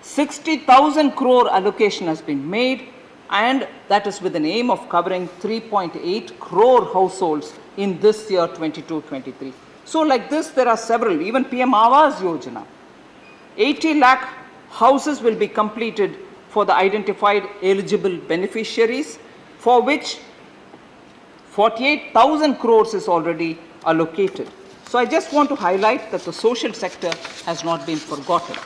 Speaker 1: 60,000 crore allocation has been made, and that is with an aim of covering 3.8 crore households in this year 22-23. So like this, there are several, even PM Awas Yojana. 80 lakh houses will be completed for the identified eligible beneficiaries, for which 48,000 crores is already allocated. So I just want to highlight that the social sector has not been forgotten.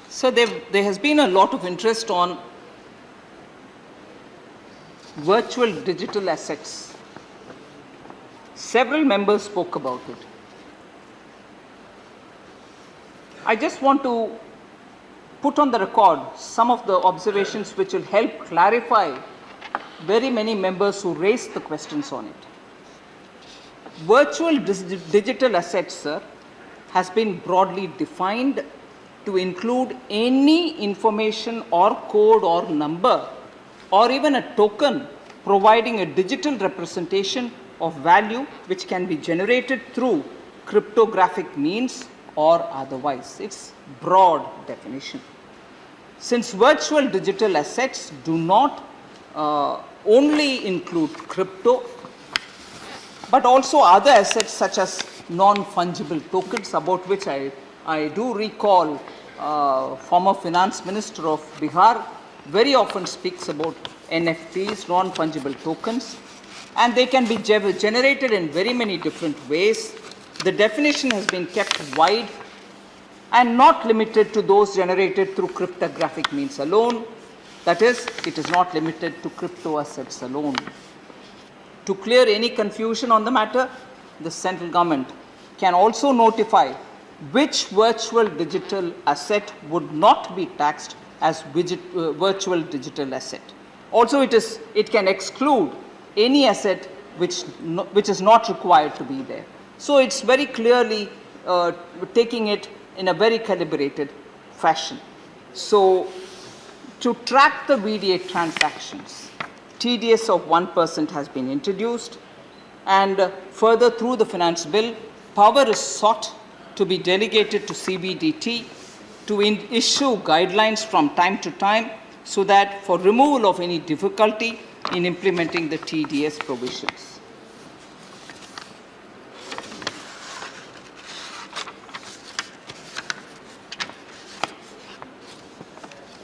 Speaker 1: So there has been a lot of interest on virtual digital assets. Several members spoke about it. I just want to put on the record some of the observations which will help clarify very many members who raised the questions on it. Virtual digital assets, sir, has been broadly defined to include any information or code or number or even a token providing a digital representation of value which can be generated through cryptographic means or otherwise. It's broad definition. Since virtual digital assets do not only include crypto, but also other assets such as non-fungible tokens, about which I do recall former finance minister of Bihar very often speaks about NFTs, non-fungible tokens, and they can be generated in very many different ways. The definition has been kept wide and not limited to those generated through cryptographic means alone. That is, it is not limited to crypto assets alone. To clear any confusion on the matter, the central government can also notify which virtual digital asset would not be taxed as virtual digital asset. Also, it can exclude any asset which is not required to be there. So it's very clearly taking it in a very calibrated fashion. So to track the VDA transactions, TDS of 1% has been introduced, and further through the finance bill, power is sought to be delegated to CBDT to issue guidelines from time to time so that for removal of any difficulty in implementing the TDS provisions.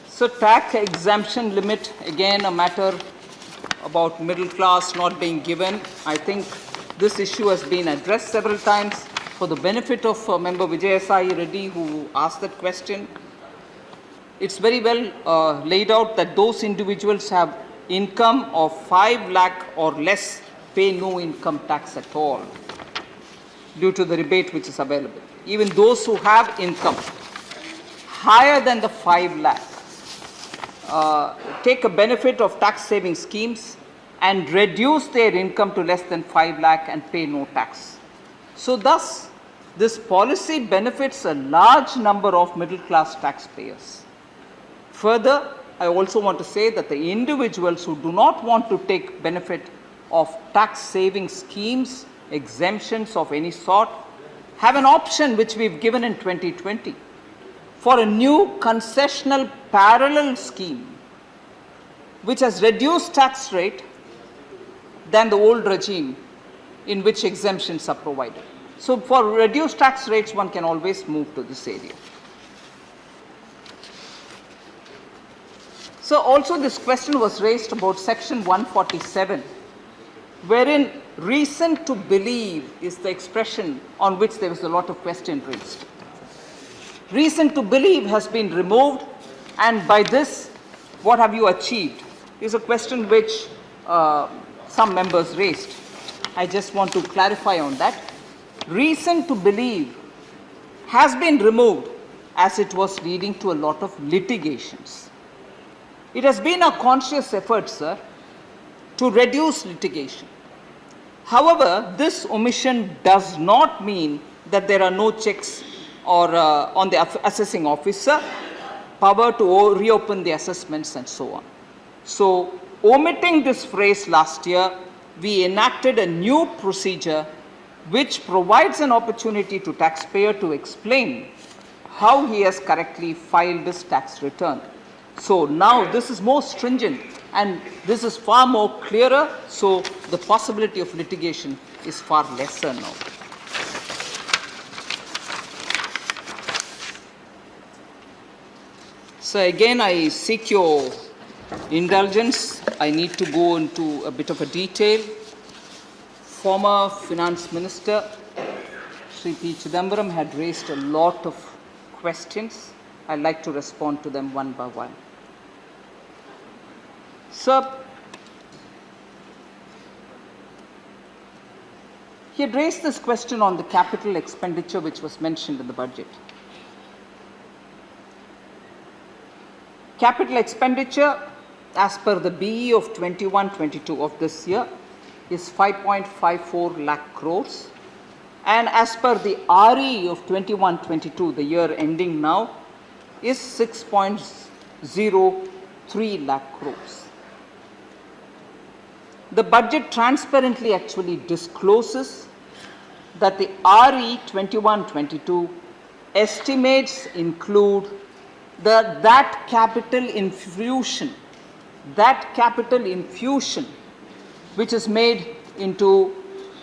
Speaker 1: So tax exemption limit, again a matter about middle class not being given. I think this issue has been addressed several times for the benefit of member Vijayasai Reddy who asked that question. It's very well laid out that those individuals have income of 5 lakh or less pay no income tax at all due to the rebate which is available. Even those who have income higher than the 5 lakh take a benefit of tax saving schemes and reduce their income to less than 5 lakh and pay no tax. So thus, this policy benefits a large number of middle class taxpayers. Further, I also want to say that the individuals who do not want to take benefit of tax saving schemes, exemptions of any sort, have an option which we've given in 2020 for a new concessional parallel scheme which has reduced tax rate than the old regime in which exemptions are provided. So for reduced tax rates, one can always move to this area. So also this question was raised about section 147, wherein reason to believe is the expression on which there was a lot of question raised. Reason to believe has been removed, and by this, what have you achieved is a question which some members raised. I just want to clarify on that. Reason to believe has been removed as it was leading to a lot of litigations. It has been a conscious effort, sir, to reduce litigation. However, this omission does not mean that there are no checks or on the assessing officer, power to reopen the assessments and so on. So, omitting this phrase last year, we enacted a new procedure which provides an opportunity to taxpayer to explain how he has correctly filed his tax return. So now this is more stringent and this is far more clearer, so the possibility of litigation is far lesser now. So again, I seek your indulgence. I need to go into a bit of a detail. Former Finance Minister Sri P. Chidambaram had raised a lot of questions. I'd like to respond to them one by one. Sir, he had raised this question on the capital expenditure which was mentioned in the budget. Capital expenditure as per the BE of 21-22 of this year is 5.54 lakh crores, and as per the RE of 21-22, the year ending now, is 6.03 lakh crores. The budget transparently actually discloses that the RE 21-22 estimates include that capital infusion which is made into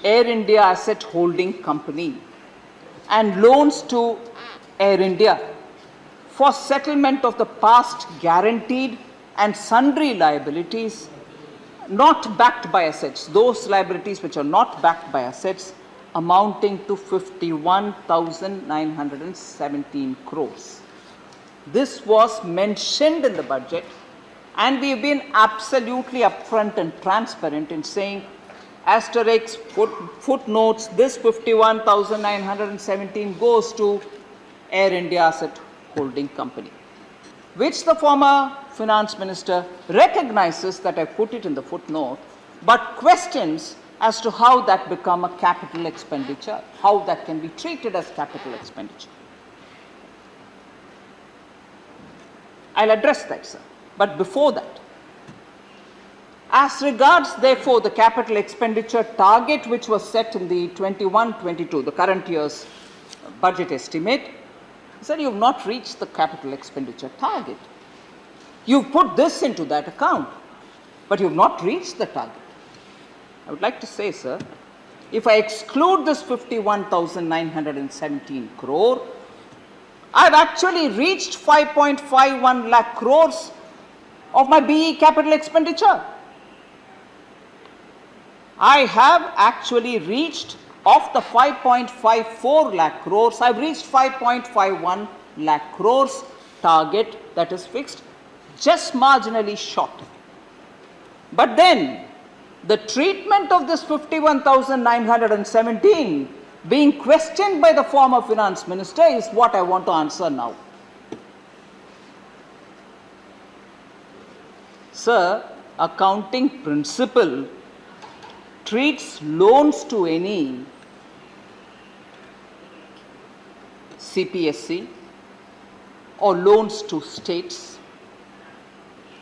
Speaker 1: Air India Asset Holding Company and loans to Air India for settlement of the past guaranteed and sundry liabilities not backed by assets, those liabilities which are not backed by assets amounting to 51,917 crores. This was mentioned in the budget, and we have been absolutely upfront and transparent in saying, asterisk, footnotes, this 51,917 goes to Air India Asset Holding Company, which the former Finance Minister recognizes that I put it in the footnote, but questions as to how that become a capital expenditure, how that can be treated as capital expenditure. I'll address that, sir. But before that, as regards, therefore, the capital expenditure target which was set in the 21-22, the current year's budget estimate, sir, you have not reached the capital expenditure target. You've put this into that account, but you have not reached the target. I would like to say, sir, if I exclude this 51,917 crore, I've actually reached 5.51 lakh crores of my BE capital expenditure. I have actually reached, of the 5.54 lakh crores, I've reached 5.51 lakh crores target that is fixed, just marginally short. But then, the treatment of this 51,917 being questioned by the former Finance Minister is what I want to answer now. Sir, accounting principle treats loans to any CPSE or loans to states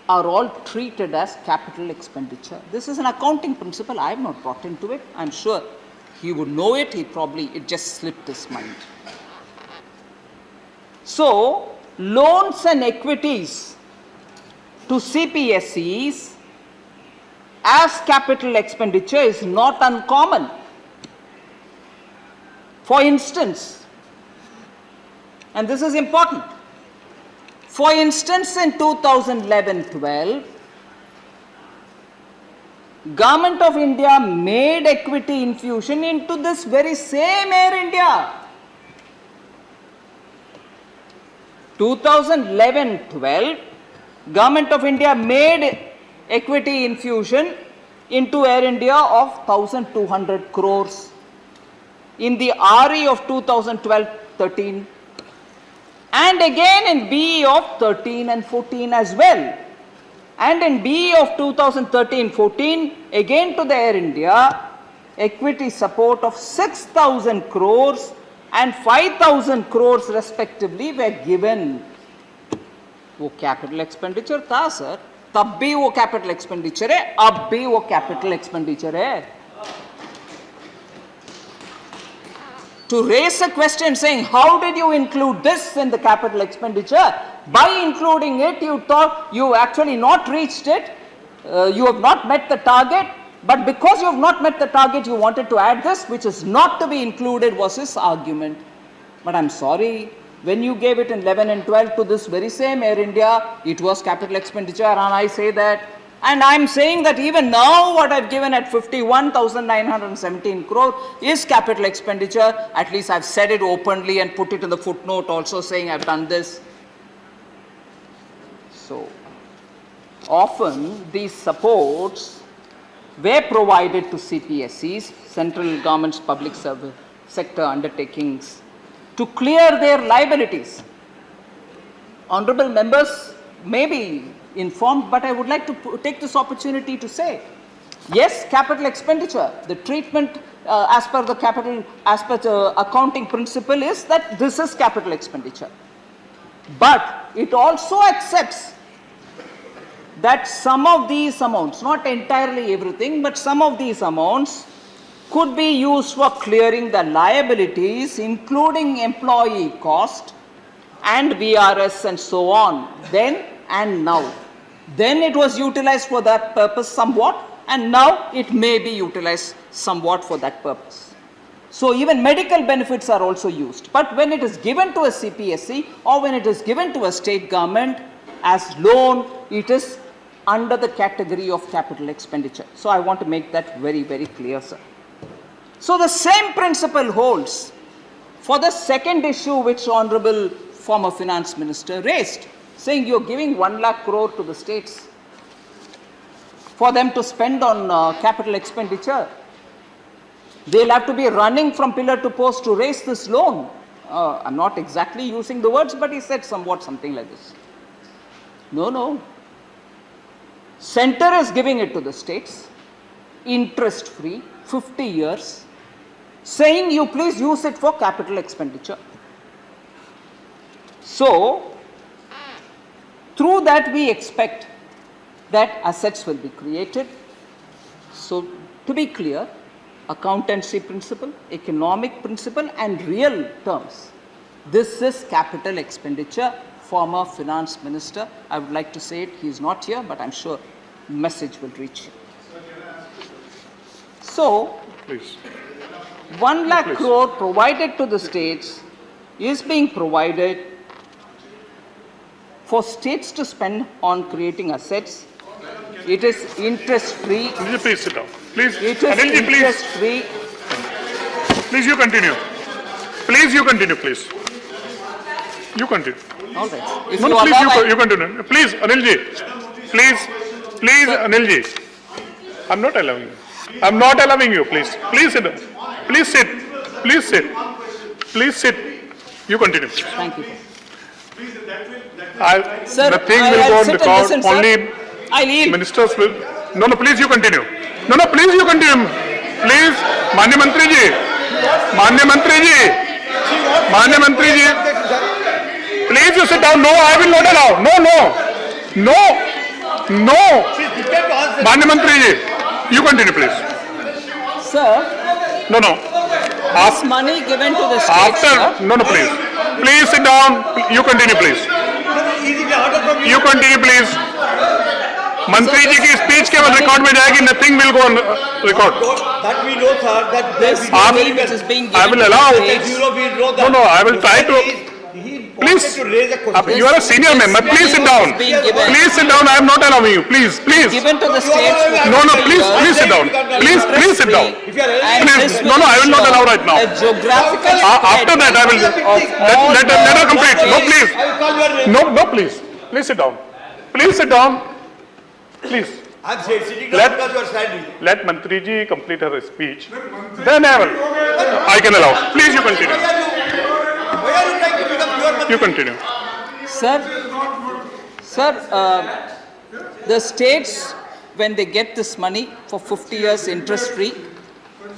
Speaker 1: are all treated as capital expenditure. This is an accounting principle. I have not brought into it. I'm sure he would know it. It just slipped his mind. So, loans and equities to CPSEs as capital expenditure is not uncommon. For instance, and this is important, for instance, in 2011-12, Government of India made equity infusion into this very same Air India. 2011-12, Government of India made equity infusion into Air India of 1,200 crores in the RE of 2012-13 and again in BE of 13 and 14 as well. And in BE of 2013-14, again to the Air India, equity support of 6,000 crores and 5,000 crores respectively were given. वो capital expenditure था sir, तब भी वो capital expenditure है, अब भी वो capital expenditure है. To raise a question saying, how did you include this in the capital expenditure? By including it, you thought you actually not reached it, you have not met the target, but because you have not met the target, you wanted to add this, which is not to be included, was his argument. But I'm sorry, when you gave it in 11 and 12 to this very same Air India, it was capital expenditure, and I say that. And I'm saying that even now what I've given at 51,917 crore is capital expenditure. At least I've said it openly and put it in the footnote also saying I've done this. So, often these supports were provided to CPSEs, central government's public service sector undertakings, to clear their liabilities. Honorable members may be informed, but I would like to take this opportunity to say, yes, capital expenditure, the treatment as per the accounting principle is that this is capital expenditure. But it also accepts that some of these amounts, not entirely everything, but some of these amounts could be used for clearing the liabilities, including employee cost and VRS and so on, then and now. Then it was utilized for that purpose somewhat, and now it may be utilized somewhat for that purpose. So even medical benefits are also used. But when it is given to a CPSE or when it is given to a state government as loan, it is under the category of capital expenditure. So I want to make that very, very clear, sir. So the same principle holds for the second issue which Honorable former Finance Minister raised, saying you're giving 1 lakh crore to the states for them to spend on capital expenditure. They'll have to be running from pillar to post to raise this loan. I'm not exactly using the words, but he said somewhat something like this. No. Center is giving it to the states, interest free, 50 years, saying you please use it for capital expenditure. So, through that we expect that assets will be created. So, to be clear, accountancy principle, economic principle and real terms, this is capital expenditure. Former Finance Minister, I would like to say it, he is not here, but I'm sure the message will reach him. So,
Speaker 3: Please.
Speaker 1: 1 lakh crore provided to the states is being provided for states to spend on creating assets. It is interest free.
Speaker 3: Anilji, please sit down. Please,
Speaker 1: It is
Speaker 3: Anilji,
Speaker 1: interest
Speaker 3: please.
Speaker 1: free.
Speaker 3: Please, you continue. Please, you continue, please. You continue.
Speaker 1: All right. If
Speaker 3: No,
Speaker 1: you
Speaker 3: no, please,
Speaker 1: allow,
Speaker 3: you continue. Please, Anilji. Please, Anilji. I'm not allowing you. I'm not allowing you, please. Please sit down. Please sit. Please sit. Please sit. You continue.
Speaker 1: thank you.
Speaker 3: I'll,
Speaker 1: Sir,
Speaker 3: the thing
Speaker 1: I'll
Speaker 3: will go on
Speaker 1: sit and
Speaker 3: record
Speaker 1: listen, sir.
Speaker 3: only
Speaker 1: I yield.
Speaker 3: Ministers will, no, please you continue. No, please you continue. Please, Manya Mantri ji, please you sit down. No, I will not allow. No. Manya Mantri ji, you continue please.
Speaker 1: Sir,
Speaker 3: No.
Speaker 1: this money given to the states, sir,
Speaker 3: After, no, please. Please sit down. You continue please. You continue please. मंत्री जी की speech केवल record में जाएगी, nothing will go on record.
Speaker 4: That we know, sir, that
Speaker 1: this
Speaker 4: we
Speaker 1: money which is being
Speaker 3: I
Speaker 1: given
Speaker 3: will
Speaker 1: to
Speaker 3: allow.
Speaker 1: the states,
Speaker 4: we know that.
Speaker 3: No, I will try to.
Speaker 4: He
Speaker 3: Please,
Speaker 4: wanted to raise a question.
Speaker 3: you are a senior member. Please sit down. Please sit down. I am not allowing you. Please.
Speaker 1: given to the states for
Speaker 3: No,
Speaker 1: 50
Speaker 3: please
Speaker 1: years,
Speaker 3: sit down. Please sit down.
Speaker 4: If you are
Speaker 1: and
Speaker 3: Please,
Speaker 1: this
Speaker 3: no, I will not
Speaker 1: ensure
Speaker 3: allow right now.
Speaker 1: a geographical
Speaker 3: After that, I will. Let her complete. No, please.
Speaker 4: I will call your name.
Speaker 3: No, please. Please sit down. Please sit down. Please.
Speaker 4: I'm sitting
Speaker 3: Let-
Speaker 4: down because you are standing.
Speaker 3: Let Mantri ji complete her speech. Then I will. I can allow. Please, you continue.
Speaker 4: Why are you trying to become your
Speaker 3: You continue.
Speaker 1: Sir, the states, when they get this money for 50 years interest-free,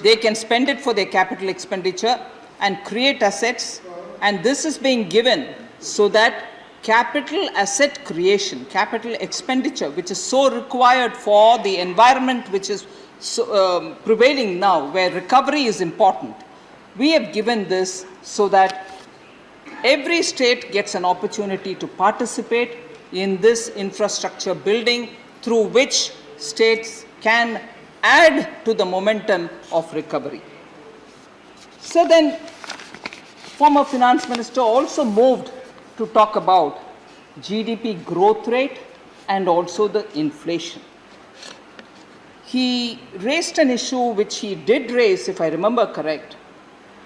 Speaker 1: they can spend it for their capital expenditure and create assets, and this is being given so that capital asset creation, capital expenditure, which is so required for the environment which is so, prevailing now, where recovery is important. We have given this so that every state gets an opportunity to participate in this infrastructure building through which states can add to the momentum of recovery. So then, former finance minister also moved to talk about GDP growth rate and also the inflation. He raised an issue which he did raise, if I remember correct,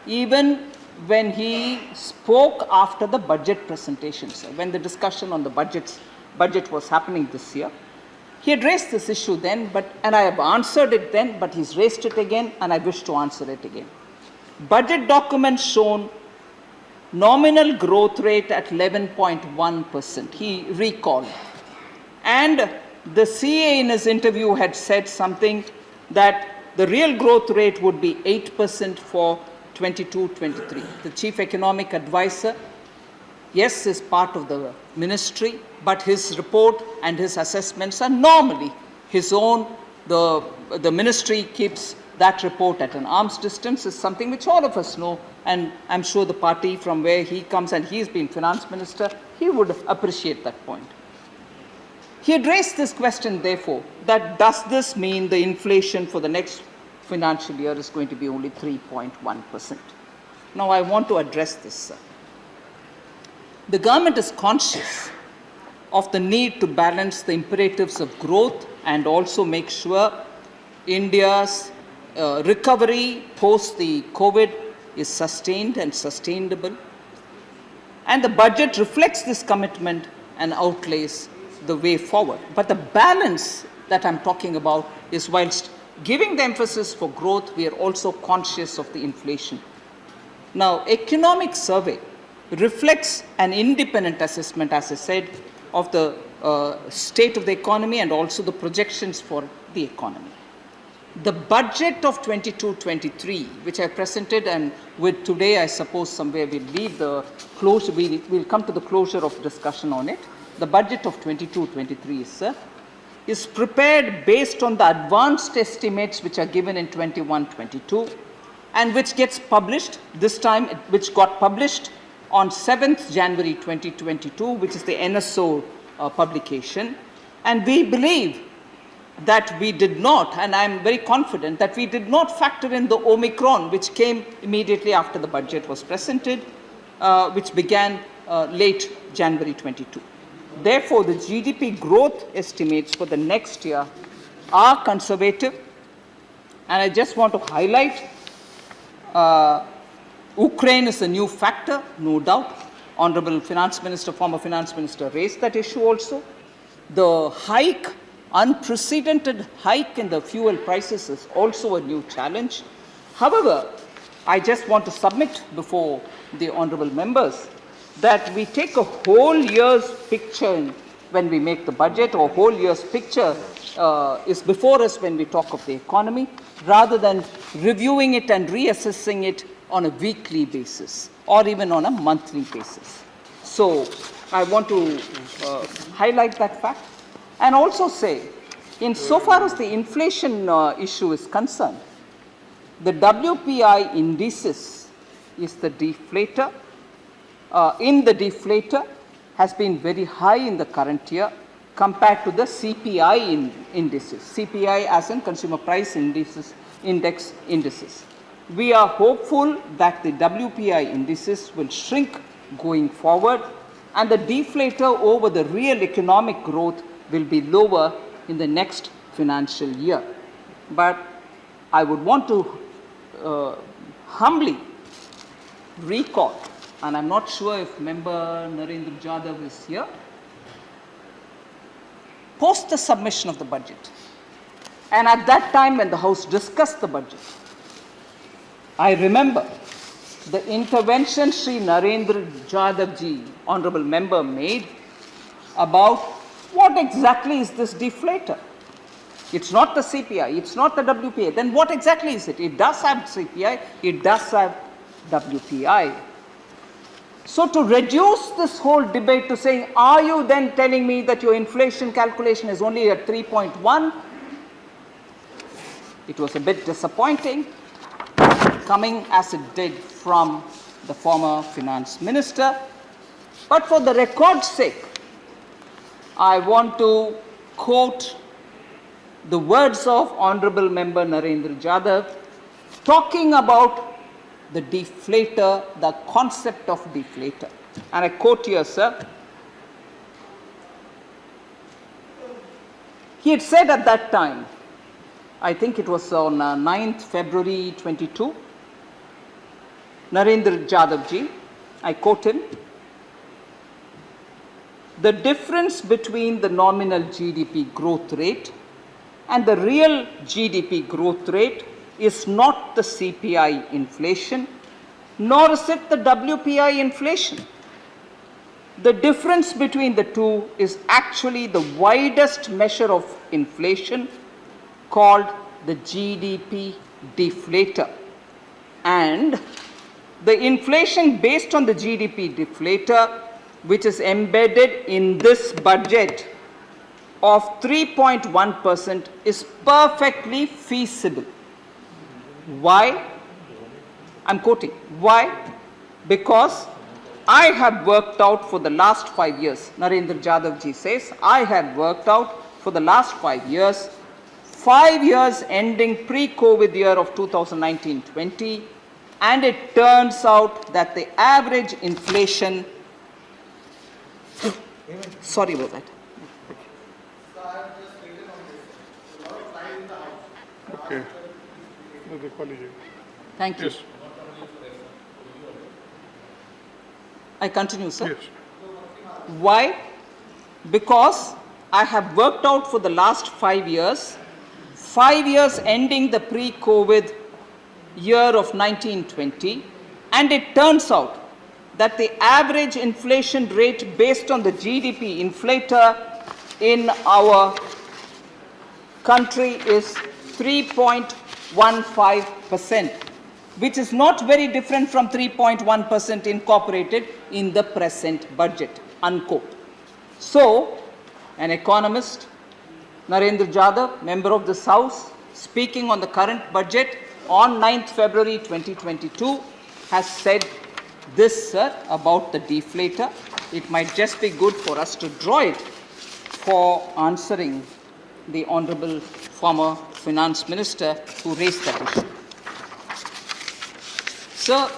Speaker 1: even when he spoke after the budget presentation, sir, when the discussion on the budget was happening this year. He had raised this issue then, and I have answered it then, but he's raised it again, and I wish to answer it again. Budget documents shown nominal growth rate at 11.1%, he recalled. And the CA in his interview had said something that the real growth rate would be 8% for 22-23. The chief economic advisor, yes, is part of the ministry, but his report and his assessments are normally his own. The ministry keeps that report at an arm's distance, is something which all of us know, and I'm sure the party from where he comes, and he's been finance minister, he would appreciate that point. He had raised this question, therefore, that does this mean the inflation for the next financial year is going to be only 3.1%? Now, I want to address this, sir. The government is conscious of the need to balance the imperatives of growth and also make sure India's recovery post the COVID is sustained and sustainable. And the budget reflects this commitment and outlays the way forward. But the balance that I'm talking about is, whilst giving the emphasis for growth, we are also conscious of the inflation. Now, economic survey reflects an independent assessment, as I said, of the state of the economy and also the projections for the economy. The budget of 22-23, which I presented, and with today, I suppose somewhere we'll leave the closure, we'll come to the closure of discussion on it. The budget of 22-23, sir, is prepared based on the advanced estimates which are given in 21-22 and which gets published this time, which got published on 7th January 2022, which is the NSO publication. And we believe that we did not, and I'm very confident that we did not factor in the Omicron, which came immediately after the budget was presented, which began late January 22. Therefore, the GDP growth estimates for the next year are conservative. And I just want to highlight, Ukraine is a new factor, no doubt. Honorable Finance Minister, former Finance Minister raised that issue also. The hike, unprecedented hike in the fuel prices is also a new challenge. However, I just want to submit before the honorable members that we take a whole year's picture when we make the budget, or whole year's picture is before us when we talk of the economy, rather than reviewing it and reassessing it on a weekly basis or even on a monthly basis. So I want to highlight that fact and also say, insofar as the inflation issue is concerned, the WPI indices is the deflator. In the deflator has been very high in the current year compared to the CPI indices. CPI as in Consumer Price Index indices. We are hopeful that the WPI indices will shrink going forward, and the deflator over the real economic growth will be lower in the next financial year. But I would want to humbly recall, and I'm not sure if Member Narendra Jadhav is here, post the submission of the budget, and at that time when the House discussed the budget, I remember the intervention Sri Narendra Jadhav ji, Honorable Member, made about what exactly is this deflator. It's not the CPI, it's not the WPI. Then what exactly is it? It does have CPI, it does have WPI. So to reduce this whole debate to saying, are you then telling me that your inflation calculation is only at 3.1? It was a bit disappointing, coming as it did from the former finance minister. But for the record's sake, I want to quote the words of Honorable Member Narendra Jadhav talking about the deflator, the concept of deflator. And I quote here, sir. He had said at that time, I think it was on 9th February 22, Narendra Jadhav ji, I quote him, the difference between the nominal GDP growth rate and the real GDP growth rate is not the CPI inflation, nor is it the WPI inflation. The difference between the two is actually the widest measure of inflation, called the GDP deflator. And the inflation based on the GDP deflator, which is embedded in this budget of 3.1%, is perfectly feasible. Why? I'm quoting. Why? Because I have worked out for the last 5 years, Narendra Jadhav ji says, I have worked out for the last 5 years, 5 years ending pre-COVID year of 2019-20, and it turns out that the average inflation, sorry about that.
Speaker 3: Okay. No, they call you.
Speaker 1: Thank you.
Speaker 3: Yes.
Speaker 1: I continue, sir.
Speaker 3: Yes.
Speaker 1: Why? Because I have worked out for the last 5 years, 5 years ending the pre-COVID year of 1920, and it turns out that the average inflation rate based on the GDP inflator in our country is 3.15%, which is not very different from 3.1% incorporated in the present budget, unquote. So, an economist, Narendra Jadhav, member of this House, speaking on the current budget on 9th February 2022, has said this, sir, about the deflator. It might just be good for us to draw it for answering the Honorable former Finance Minister who raised that issue. Sir,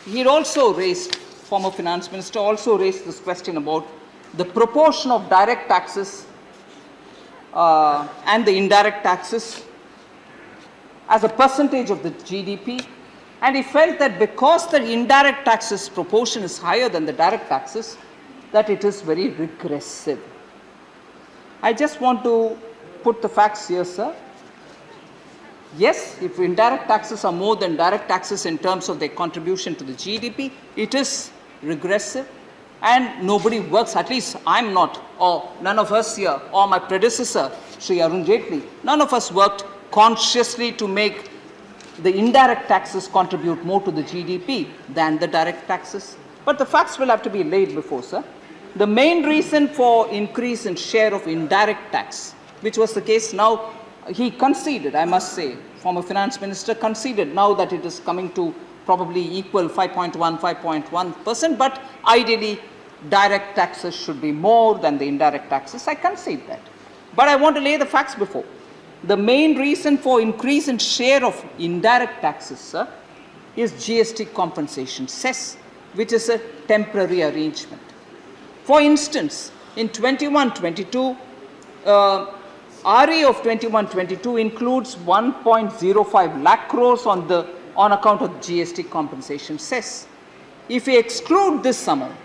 Speaker 1: he also raised, former Finance Minister also raised this question about the proportion of direct taxes and the indirect taxes as a percentage of the GDP, and he felt that because the indirect taxes proportion is higher than the direct taxes, that it is very regressive. I just want to put the facts here, sir. Yes, if indirect taxes are more than direct taxes in terms of their contribution to the GDP, it is regressive. and nobody works, at least I'm not, or none of us here, or my predecessor, Sri Arun Jaitley, none of us worked consciously to make the indirect taxes contribute more to the GDP than the direct taxes. But the facts will have to be laid before, sir. The main reason for increase in share of indirect tax, which was the case now, he conceded, I must say, former finance minister conceded now that it is coming to probably equal 5.1%, but ideally direct taxes should be more than the indirect taxes. I concede that. But I want to lay the facts before. The main reason for increase in share of indirect taxes, sir, is GST compensation cess, which is a temporary arrangement. For instance, in 21-22, RE of 21-22 includes 1.05 lakh crores on account of GST compensation cess. If we exclude this amount,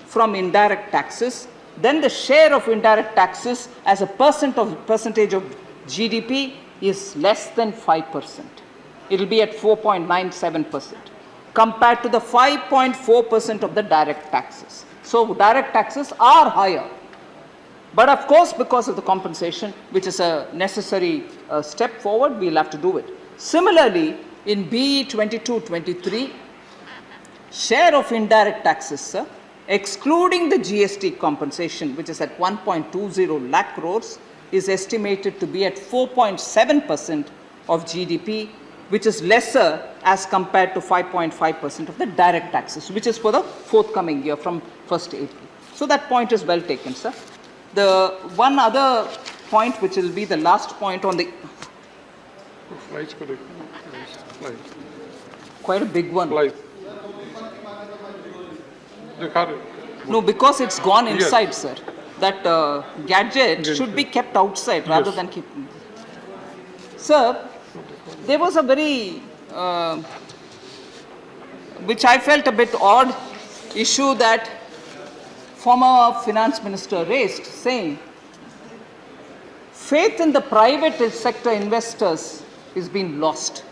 Speaker 1: from indirect taxes, then the share of indirect taxes as a percentage of GDP is less than 5%. It will be at 4.97% compared to the 5.4% of the direct taxes. So direct taxes are higher. But of course, because of the compensation, which is a necessary step forward, we'll have to do it. Similarly, in BE 22-23, share of indirect taxes, sir, excluding the GST compensation, which is at 1.20 lakh crores, is estimated to be at 4.7% of GDP, which is lesser as compared to 5.5% of the direct taxes, which is for the forthcoming year from 1st April. So that point is well taken, sir. The one other point, which will be the last point on the,
Speaker 3: Flights,
Speaker 1: quite a big one.
Speaker 3: flights.
Speaker 1: No, because it's gone inside, sir. That gadget should be kept outside rather than keeping. Sir, there was a very, which I felt a bit odd, issue that former finance minister raised, saying faith in the private sector investors is being lost.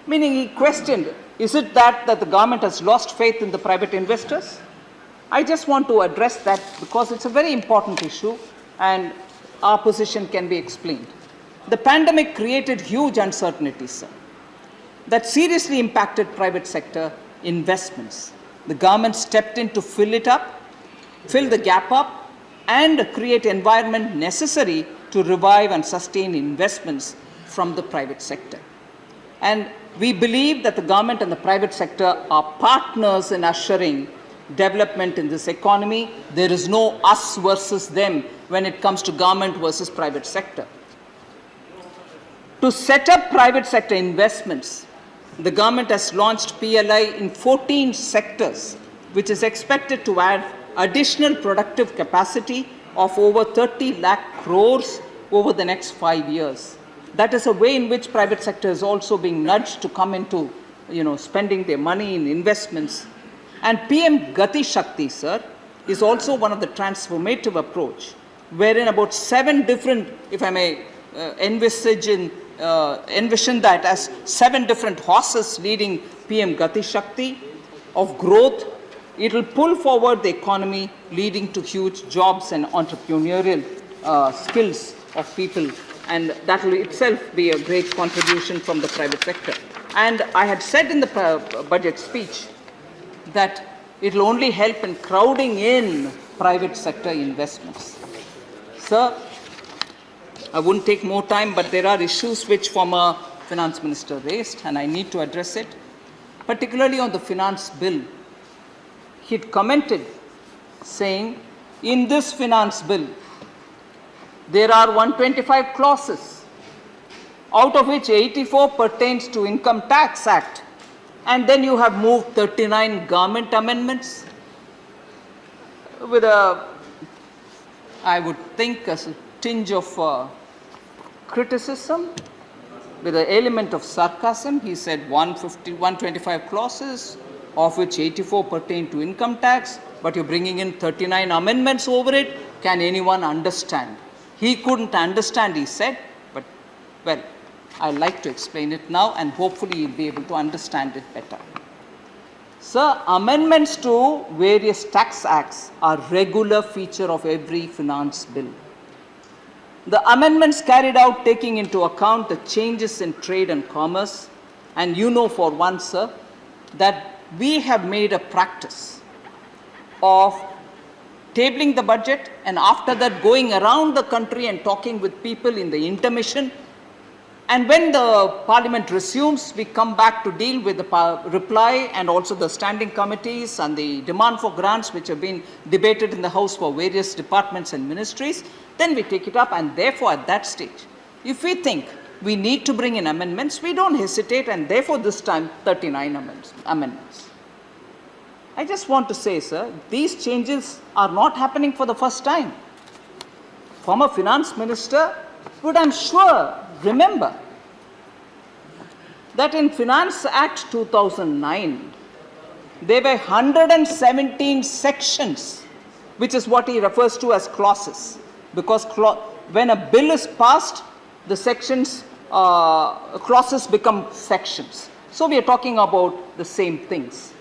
Speaker 1: Meaning he questioned, is it that the government has lost faith in the private investors? I just want to address that because it's a very important issue and our position can be explained. The pandemic created huge uncertainties, sir, that seriously impacted private sector investments. The government stepped in to fill the gap up and create environment necessary to revive and sustain investments from the private sector. And we believe that the government and the private sector are partners in ushering development in this economy. There is no us versus them when it comes to government versus private sector. To set up private sector investments, the government has launched PLI in 14 sectors, which is expected to add additional productive capacity of over 30 lakh crores over the next 5 years. That is a way in which private sector is also being nudged to come into, spending their money in investments. And PM Gati Shakti, sir, is also one of the transformative approach, wherein about 7 different, if I may envision that as 7 different horses leading PM Gati Shakti of growth. It will pull forward the economy, leading to huge jobs and entrepreneurial skills of people, and that will itself be a great contribution from the private sector. And I had said in the budget speech that it will only help in crowding in private sector investments. Sir, I wouldn't take more time, but there are issues which former finance minister raised, and I need to address it, particularly on the finance bill. He had commented saying, in this finance bill, there are 125 clauses, out of which 84 pertains to Income Tax Act, and then you have moved 39 government amendments with I would think, a tinge of criticism, with an element of sarcasm. He said 125 clauses, of which 84 pertain to income tax, but you're bringing in 39 amendments over it. Can anyone understand? He couldn't understand, he said, but well, I'd like to explain it now and hopefully you'll be able to understand it better. Sir, amendments to various tax acts are regular feature of every finance bill. The amendments carried out taking into account the changes in trade and commerce, and you know for one, sir, that we have made a practice of tabling the budget and after that going around the country and talking with people in the intermission. And when the parliament resumes, we come back to deal with the reply and also the standing committees and the demand for grants which have been debated in the House for various departments and ministries. Then we take it up, and therefore at that stage, if we think we need to bring in amendments, we don't hesitate, and therefore this time 39 amendments. I just want to say, sir, these changes are not happening for the first time. Former finance minister would, I'm sure, remember that in Finance Act 2009, there were 117 sections, which is what he refers to as clauses, because when a bill is passed, the sections, clauses become sections. So we are talking about the same things.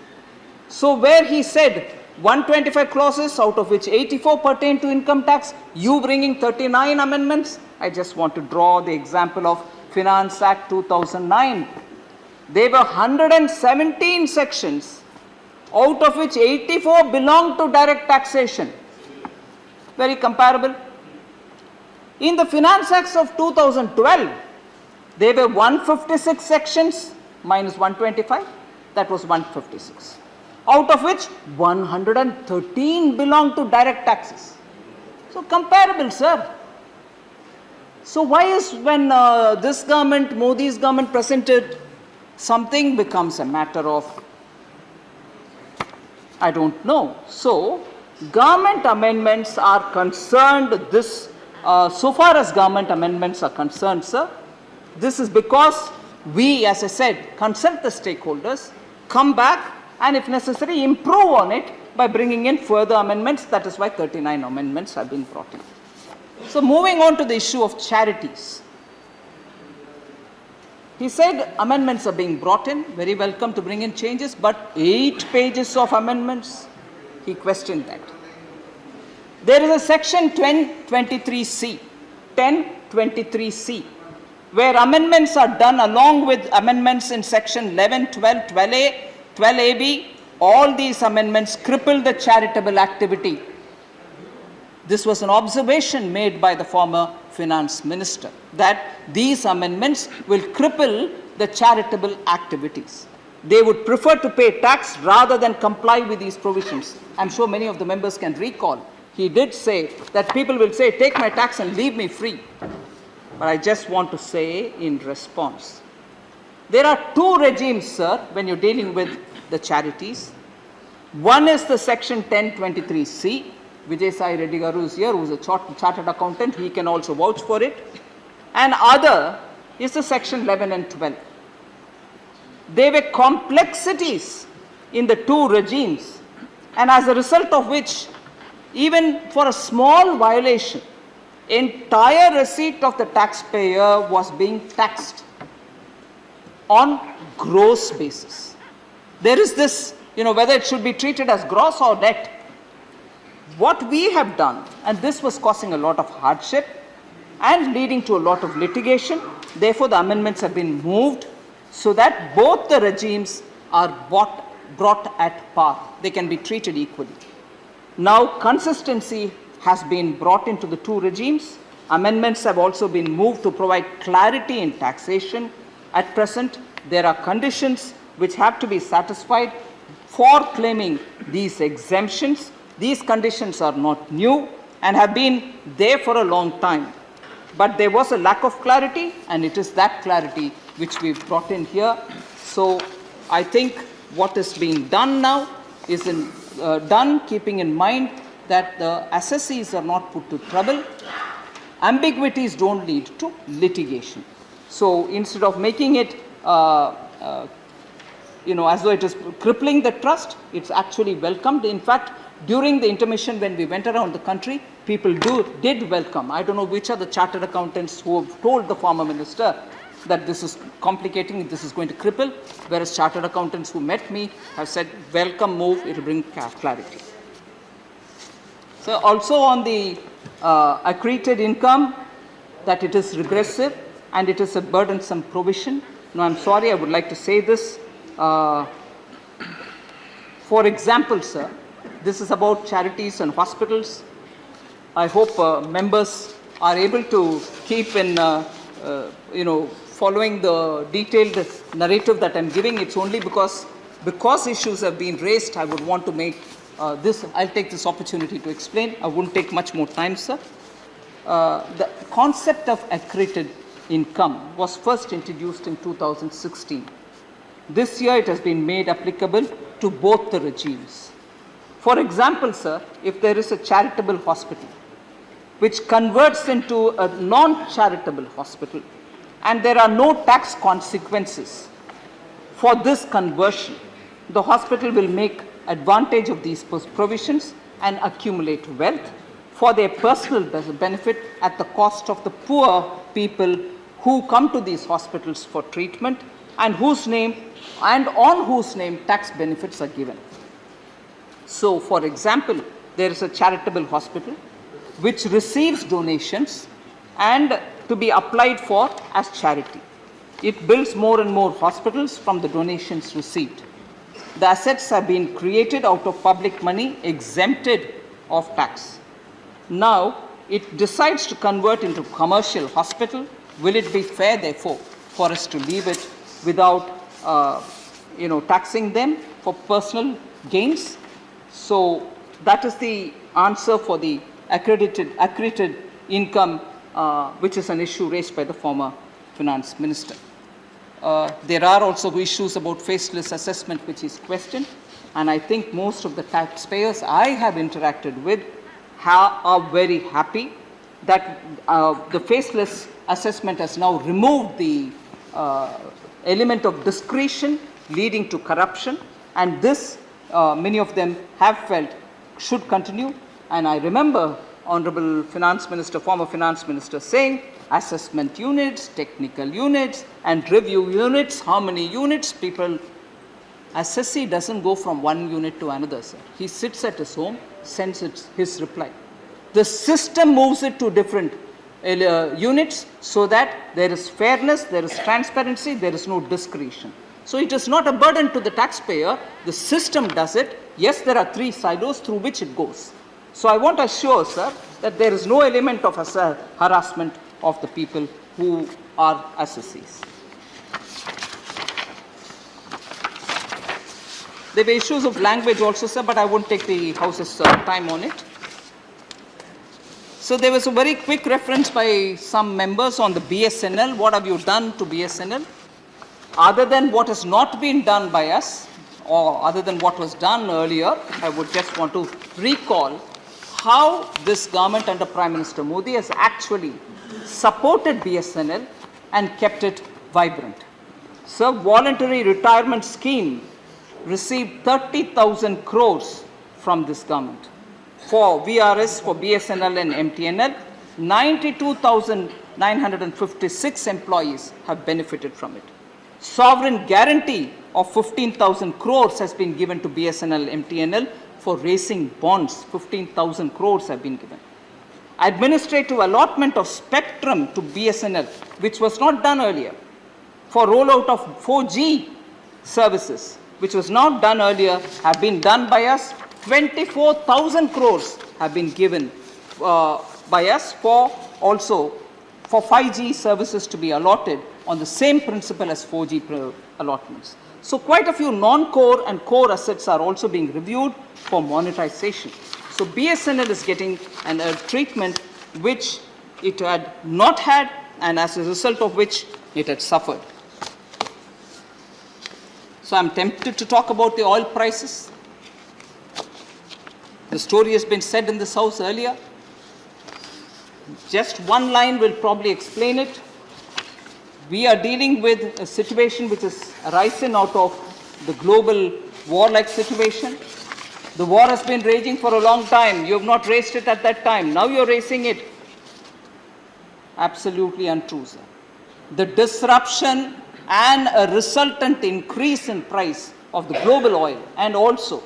Speaker 1: So where he said 125 clauses, out of which 84 pertain to income tax, you bringing 39 amendments, I just want to draw the example of Finance Act 2009. There were 117 sections, out of which 84 belong to direct taxation. Very comparable. In the Finance Acts of 2012, there were 156 sections minus 125, that was 156. Out of which 113 belong to direct taxes. So comparable, sir. So why is when this government, Modi's government presented, something becomes a matter of, I don't know. So government amendments are concerned, this, so far as government amendments are concerned, sir, this is because we, as I said, consult the stakeholders, come back, and if necessary, improve on it by bringing in further amendments. That is why 39 amendments have been brought in. So moving on to the issue of charities. He said amendments are being brought in, very welcome to bring in changes, but 8 pages of amendments, he questioned that. There is a section 1023C, 1023C, where amendments are done along with amendments in section 11, 12, 12A, 12AB, all these amendments cripple the charitable activity. This was an observation made by the former finance minister, that these amendments will cripple the charitable activities. They would prefer to pay tax rather than comply with these provisions. I'm sure many of the members can recall. He did say that people will say, take my tax and leave me free. But I just want to say in response, there are 2 regimes, sir, when you're dealing with the charities. One is the section 1023C. Vijay Sai Reddy Garu is here, who is a chartered accountant. He can also vouch for it. And other is the section 11 and 12. There were complexities in the 2 regimes, and as a result of which, even for a small violation, entire receipt of the taxpayer was being taxed on gross basis. There is this, whether it should be treated as gross or net. What we have done, and this was causing a lot of hardship and leading to a lot of litigation, therefore the amendments have been moved so that both the regimes are brought at par. They can be treated equally. Now consistency has been brought into the 2 regimes. Amendments have also been moved to provide clarity in taxation. At present, there are conditions which have to be satisfied for claiming these exemptions. These conditions are not new and have been there for a long time. But there was a lack of clarity, and it is that clarity which we've brought in here. So I think what is being done now is done keeping in mind that the assessees are not put to trouble. Ambiguities don't lead to litigation. So instead of making it as though it is crippling the trust, it's actually welcomed. In fact, during the intermission when we went around the country, people did welcome. I don't know which are the chartered accountants who have told the former minister that this is complicating, this is going to cripple, whereas chartered accountants who met me have said, welcome move, it will bring clarity. So also on the accreted income, that it is regressive and it is a burdensome provision. No, I'm sorry, I would like to say this. For example, sir, this is about charities and hospitals. I hope members are able to keep in, following the detailed narrative that I'm giving. It's only because issues have been raised, I would want to make this. I'll take this opportunity to explain. I won't take much more time, sir. The concept of accreted income was first introduced in 2016. This year it has been made applicable to both the regimes. For example, sir, if there is a charitable hospital which converts into a non-charitable hospital and there are no tax consequences for this conversion, the hospital will make advantage of these provisions and accumulate wealth for their personal benefit at the cost of the poor people who come to these hospitals for treatment and on whose name tax benefits are given. So, for example, there is a charitable hospital which receives donations and to be applied for as charity. It builds more and more hospitals from the donations received. The assets have been created out of public money exempted of tax. Now, it decides to convert into commercial hospital. Will it be fair, therefore, for us to leave it without, taxing them for personal gains? So that is the answer for the accreted income, which is an issue raised by the former finance minister. There are also issues about faceless assessment, which is questioned, and I think most of the taxpayers I have interacted with are very happy that the faceless assessment has now removed the element of discretion leading to corruption, and this many of them have felt should continue. And I remember Honorable Finance Minister, former Finance Minister, saying assessment units, technical units and review units, how many units people. Assessee doesn't go from one unit to another, sir. He sits at his home, sends his reply. The system moves it to different units so that there is fairness, there is transparency, there is no discretion. So it is not a burden to the taxpayer. The system does it. Yes, there are 3 silos through which it goes. So I want to assure, sir, that there is no element of harassment of the people who are assessees. There were issues of language also, sir, but I won't take the House's time on it. So there was a very quick reference by some members on the BSNL. What have you done to BSNL? Other than what has not been done by us, or other than what was done earlier, I would just want to recall how this government under Prime Minister Modi has actually supported BSNL and kept it vibrant. So, voluntary retirement scheme received 30,000 crores from this government. For VRS, for BSNL and MTNL, 92,956 employees have benefited from it. Sovereign guarantee of 15,000 crores has been given to BSNL, MTNL for raising bonds. 15,000 crores have been given. Administrative allotment of spectrum to BSNL, which was not done earlier, for rollout of 4G services, which was not done earlier, have been done by us. 24,000 crores have been given by us for 5G services to be allotted on the same principle as 4G allotments. So quite a few non-core and core assets are also being reviewed for monetization. So BSNL is getting a treatment which it had not had, and as a result of which it had suffered. So I'm tempted to talk about the oil prices. The story has been said in this House earlier. Just one line will probably explain it. We are dealing with a situation which is arising out of the global war-like situation. The war has been raging for a long time. You have not raised it at that time. Now you're raising it. Absolutely untrue, sir. the disruption and a resultant increase in price of the global oil and also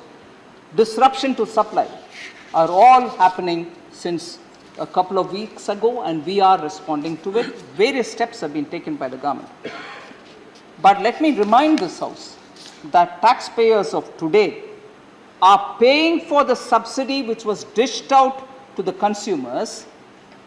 Speaker 1: disruption to supply are all happening since a couple of weeks ago, and we are responding to it. Various steps have been taken by the government. But let me remind this House that taxpayers of today are paying for the subsidy which was dished out to the consumers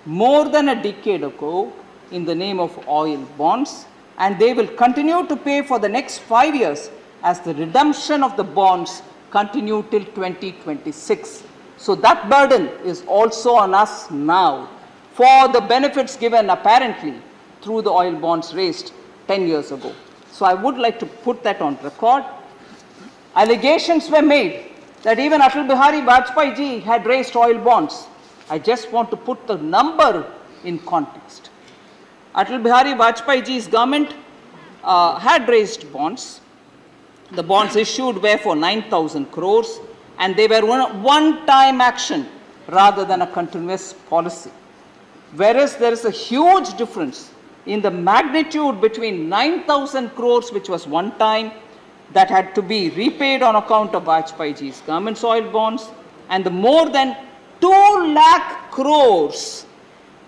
Speaker 1: more than a decade ago in the name of oil bonds, and they will continue to pay for the next 5 years as the redemption of the bonds continue till 2026. So that burden is also on us now for the benefits given apparently through the oil bonds raised 10 years ago. So I would like to put that on record. Allegations were made that even Atal Bihari Vajpayee ji had raised oil bonds. I just want to put the number in context. Atal Bihari Vajpayee ji's government had raised bonds. The bonds issued were for 9,000 crores, and they were one-time action rather than a continuous policy. Whereas there is a huge difference in the magnitude between 9,000 crores, which was one time, that had to be repaid on account of Vajpayee ji's government's oil bonds, and the more than 2 lakh crores,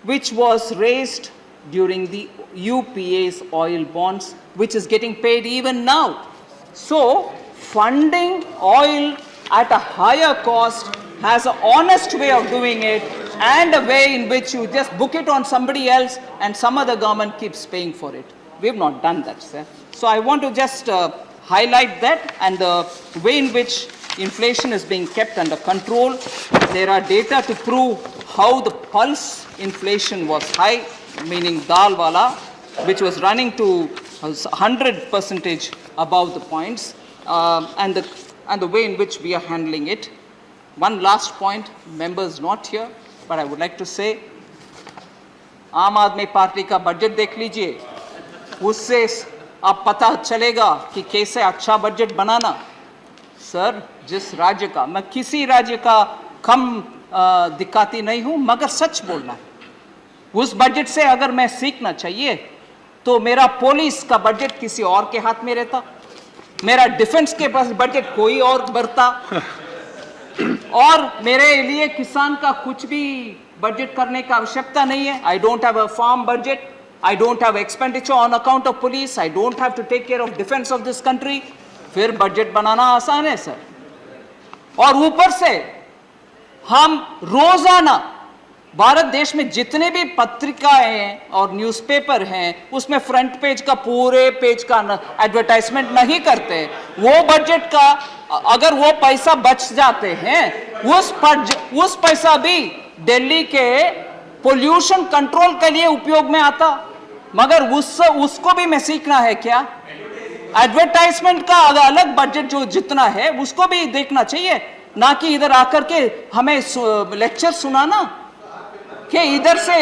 Speaker 1: which was raised during the UPA's oil bonds, which is getting paid even now. So, funding oil at a higher cost has an honest way of doing it and a way in which you just book it on somebody else and some other government keeps paying for it. We have not done that, sir. So I want to just highlight that and the way in which inflation is being kept under control. There are data to prove how the pulse inflation was high, meaning dal wala, which was running to 100% above the points, and the way in which we are handling it. One last point, members not here, but I would like to say, आम आदमी party का budget देख लीजिए, उससे अब पता चलेगा कि कैसे अच्छा बजट बनाना. सर, जिस राज्य का, मैं किसी राज्य का कम दिखाती नहीं हूं, मगर सच बोलना है. उस बजट से अगर मैं सीखना चाहिए तो मेरा पुलिस का बजट किसी और के हाथ में रहता, मेरा डिफेंस के पास बजट कोई और भरता, और मेरे लिए किसान का कुछ भी बजट करने का आवश्यकता नहीं है. I don't have a farm budget, I don't have expenditure on account of police, I don't have to take care of defence of this country. फिर बजट बनाना आसान है सर. और ऊपर से हम रोजाना भारत देश में जितने भी पत्रिकाएं हैं और न्यूज़पेपर हैं, उसमें फ्रंट पेज का पूरे पेज का एडवर्टाइजमेंट नहीं करते. वो बजट का अगर वो पैसा बच जाते हैं, उस पैसा भी दिल्ली के पोल्यूशन कंट्रोल के लिए उपयोग में आता. मगर उसको भी मैं सीखना है क्या? एडवर्टाइजमेंट का अलग बजट जो जितना है उसको भी देखना चाहिए, ना कि इधर आकर के हमें लेक्चर सुनाना कि इधर से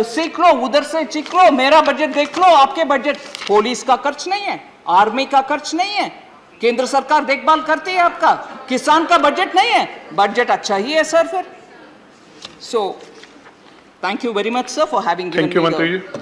Speaker 1: सीख लो, उधर से सीख लो, मेरा बजट देख लो. आपके बजट पुलिस का खर्च नहीं है, आर्मी का खर्च नहीं है, केंद्र सरकार देखभाल करती है आपका, किसान का बजट नहीं है. बजट अच्छा ही है सर फिर. So thank you very much sir for having given me the